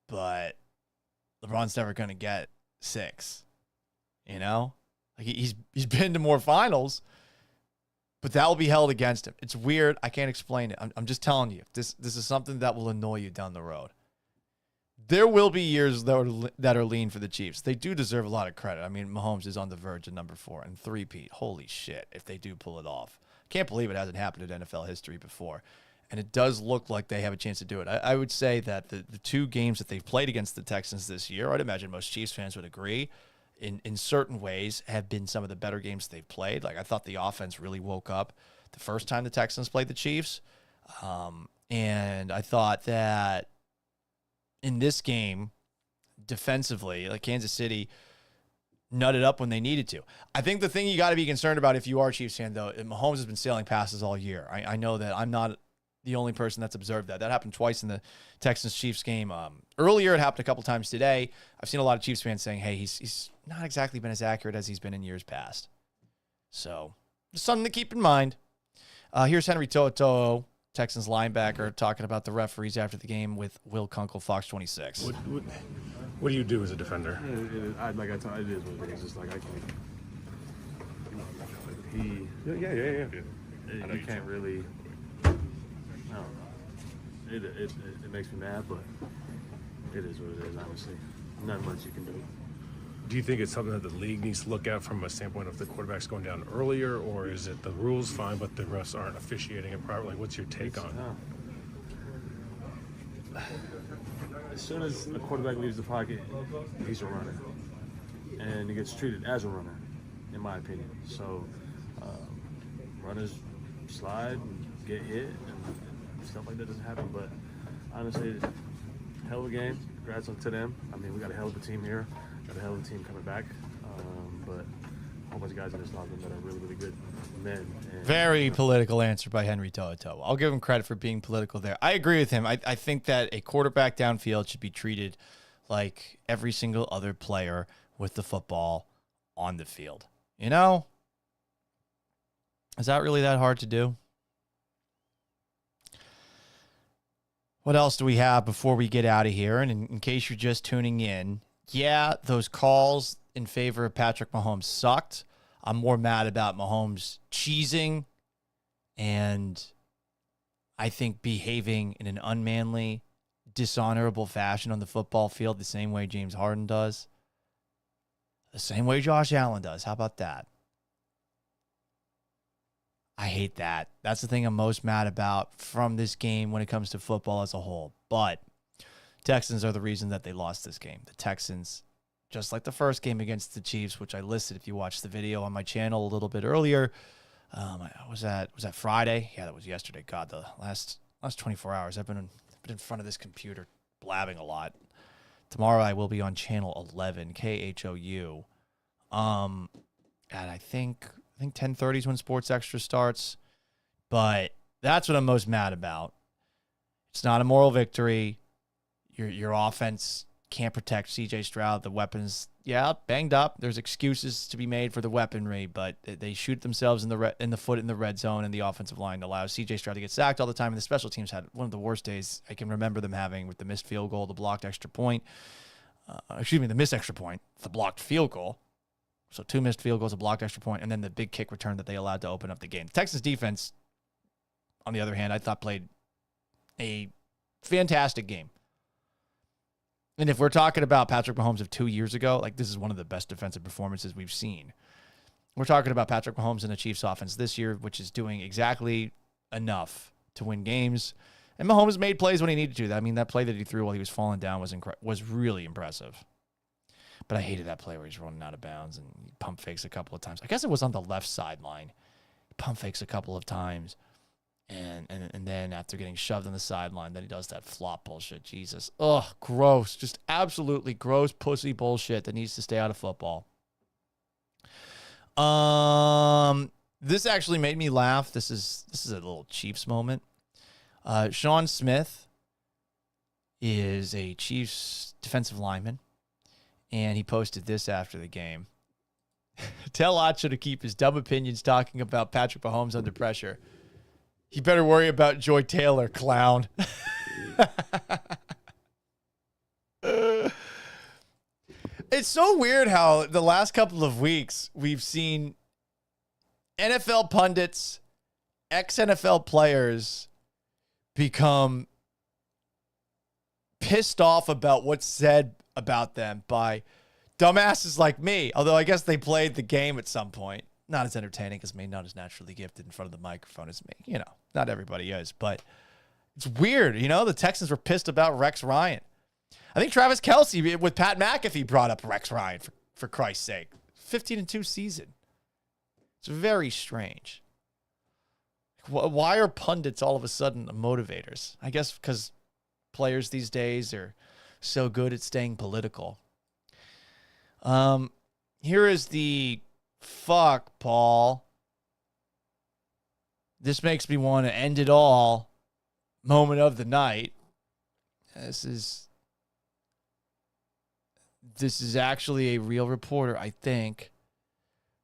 but LeBron's never going to get 6. You know, like he's been to more finals, but that will be held against him. It's weird. I can't explain it. I'm just telling you. This is something that will annoy you down the road. There will be years that are lean for the Chiefs. They do deserve a lot of credit. I mean, Mahomes is on the verge of number 4 and 3-peat. Holy shit! If they do pull it off, can't believe it hasn't happened in NFL history before. And it does look like they have a chance to do it. I would say that the 2 games that they've played against the Texans this year, I'd imagine most Chiefs fans would agree, in certain ways have been some of the better games they've played. Like, I thought the offense really woke up the first time the Texans played the Chiefs. And I thought that in this game, defensively, like, Kansas City nutted up when they needed to. I think the thing you got to be concerned about if you are a Chiefs fan, though, Mahomes has been sailing passes all year. I know that I'm not the only person that's observed that. That happened twice in the Texans-Chiefs game. Earlier, it happened a couple times today. I've seen a lot of Chiefs fans saying, hey, he's not exactly been as accurate as he's been in years past. So, just something to keep in mind. Here's Henry To'oTo'o, Texans linebacker, talking about the referees after the game with Will Kunkel, Fox 26. What do you do as a defender? Like I told, it is what it is. It's like I can't. You can't really. I don't know. It makes me mad, but it is what it is. Honestly, not much you can do. Do you think it's something that the league needs to look at from a standpoint of the quarterback's going down earlier, or is it the rules fine but the refs aren't officiating it properly? What's your take on it? As soon as a quarterback leaves the pocket, he's a runner, and he gets treated as a runner, in my opinion. So runners slide and get hit, and stuff like that doesn't happen. But honestly, hell of a game. Congrats to them. I mean, we got a hell of a team here. Got a hell of a team coming back. But a whole bunch of guys in this locker room that are really, really good men. And, very political answer by Henry To'oTo'o. I'll give him credit for being political there. I agree with him. I think that a quarterback downfield should be treated like every single other player with the football on the field. You know? Is that really that hard to do? What else do we have before we get out of here? And in case you're just tuning in, yeah, those calls in favor of Patrick Mahomes sucked. I'm more mad about Mahomes cheesing and I think behaving in an unmanly, dishonorable fashion on the football field the same way James Harden does. The same way Josh Allen does. How about that? I hate that. That's the thing I'm most mad about from this game when it comes to football as a whole. But Texans are the reason that they lost this game. The Texans, just like the first game against the Chiefs, which I listed if you watched the video on my channel a little bit earlier. Was that Friday? Yeah, that was yesterday. God, the last 24 hours I've been in front of this computer blabbing a lot. Tomorrow I will be on channel 11, KHOU. And I think 10:30 is when Sports Extra starts. But that's what I'm most mad about. It's not a moral victory. Your offense can't protect C.J. Stroud. The weapons, banged up. There's excuses to be made for the weaponry, but they shoot themselves in the foot in the red zone, and the offensive line allows C.J. Stroud to get sacked all the time. And the special teams had one of the worst days I can remember them having, with the missed field goal, the blocked extra point. The missed extra point, the blocked field goal. So 2 missed field goals, a blocked extra point, and then the big kick return that they allowed to open up the game. The Texans defense, on the other hand, I thought played a fantastic game. And if we're talking about Patrick Mahomes of 2 years ago, like, this is one of the best defensive performances we've seen. We're talking about Patrick Mahomes and the Chiefs offense this year, which is doing exactly enough to win games. And Mahomes made plays when he needed to. I mean, that play that he threw while he was falling down was really impressive. But I hated that play where he's running out of bounds and he pump fakes a couple of times. I guess it was on the left sideline. He pump fakes a couple of times. And then after getting shoved on the sideline, then he does that flop bullshit. Jesus. Ugh, gross. Just absolutely gross pussy bullshit that needs to stay out of football. This actually made me laugh. This is a little Chiefs moment. Sean Smith is a Chiefs defensive lineman, and he posted this after the game. Tell Acho to keep his dumb opinions talking about Patrick Mahomes under pressure. He better worry about Joy Taylor, clown. It's so weird how the last couple of weeks we've seen NFL pundits, ex-NFL players become pissed off about what's said about them by dumbasses like me. Although I guess they played the game at some point. Not as entertaining as me, not as naturally gifted in front of the microphone as me. You know, not everybody is, but it's weird. You know, the Texans were pissed about Rex Ryan. I think Travis Kelce with Pat McAfee brought up Rex Ryan, for Christ's sake. 15-2 season. It's very strange. Why are pundits all of a sudden motivators? I guess because players these days are so good at staying political. Here is the fuck, Paul. This makes me want to end it all moment of the night. This is actually a real reporter, I think.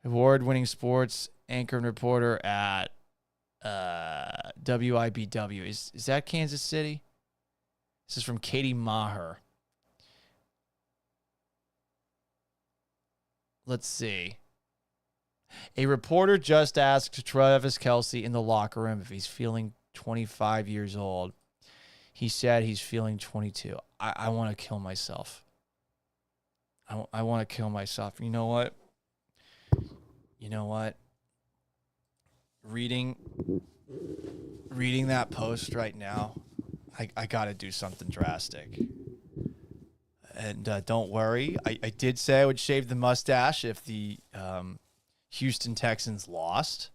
Award-winning sports anchor and reporter at WIBW. Is that Kansas City? This is from Katie Maher. Let's see. A reporter just asked Travis Kelce in the locker room if he's feeling 25 years old. He said he's feeling 22. I want to kill myself. I want to kill myself. You know what? Reading that post right now, I got to do something drastic. And don't worry, I did say I would shave the mustache if the Houston Texans lost.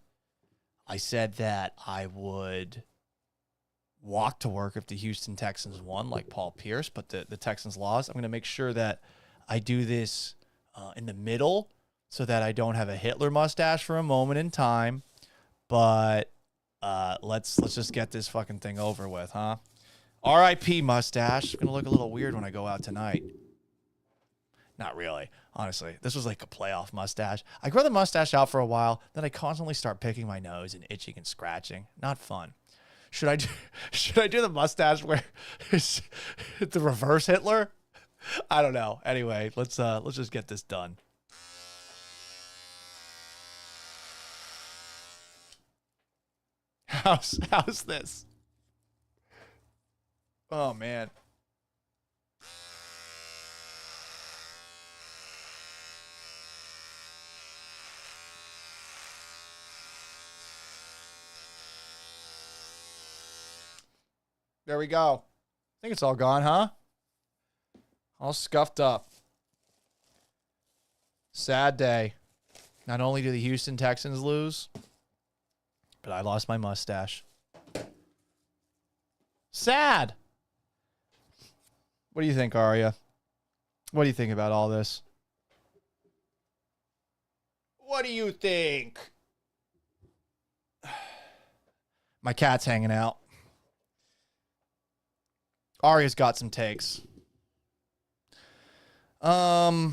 I said that I would walk to work if the Houston Texans won, like Paul Pierce, but the Texans lost. I'm going to make sure that I do this in the middle so that I don't have a Hitler mustache for a moment in time. But let's just get this fucking thing over with, huh? R.I.P. mustache. It's going to look a little weird when I go out tonight. Not really. Honestly, this was like a playoff mustache. I grow the mustache out for a while, then I constantly start picking my nose and itching and scratching. Not fun. Should I do the mustache where it's the reverse Hitler? I don't know. Anyway, let's just get this done. How's this? Oh man. There we go. I think it's all gone, huh? All scuffed up. Sad day. Not only do the Houston Texans lose, but I lost my mustache. Sad. What do you think, Aria? What do you think about all this? What do you think? My cat's hanging out. Aria's got some takes. I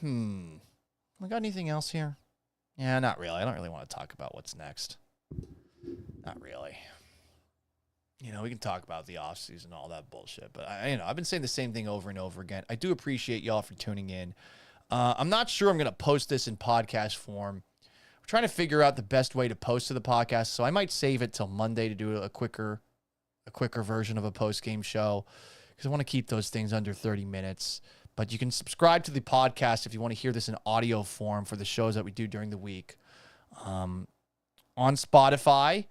got anything else here? Yeah, not really. I don't really want to talk about what's next. Not really. You know, we can talk about the offseason and all that bullshit, but I've been saying the same thing over and over again. I do appreciate y'all for tuning in. I'm not sure I'm going to post this in podcast form. We're trying to figure out the best way to post to the podcast, so I might save it till Monday to do a quicker version of a post-game show because I want to keep those things under 30 minutes. But you can subscribe to the podcast if you want to hear this in audio form for the shows that we do during the week. On Spotify,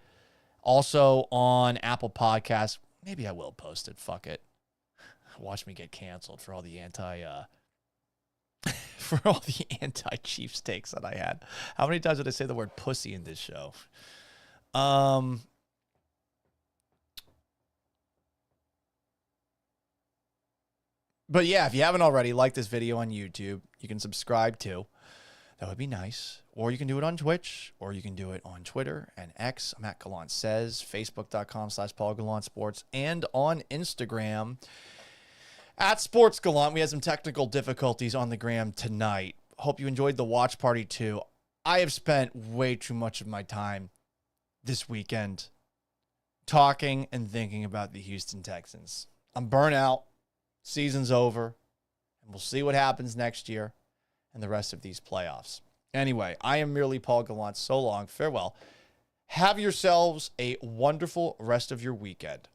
also on Apple Podcasts. Maybe I will post it. Fuck it. Watch me get canceled for all the anti-Chiefs takes that I had. How many times did I say the word pussy in this show? But yeah, if you haven't already, like this video on YouTube. You can subscribe too. That would be nice. Or you can do it on Twitch, or you can do it on Twitter and X. I'm at Galant Says, Facebook.com/Paul Galant Sports, and on Instagram at Sports Galant. We had some technical difficulties on the gram tonight. Hope you enjoyed the watch party too. I have spent way too much of my time this weekend talking and thinking about the Houston Texans. I'm burnt out. Season's over, and we'll see what happens next year and the rest of these playoffs. Anyway, I am merely Paul Galant. So long. Farewell. Have yourselves a wonderful rest of your weekend.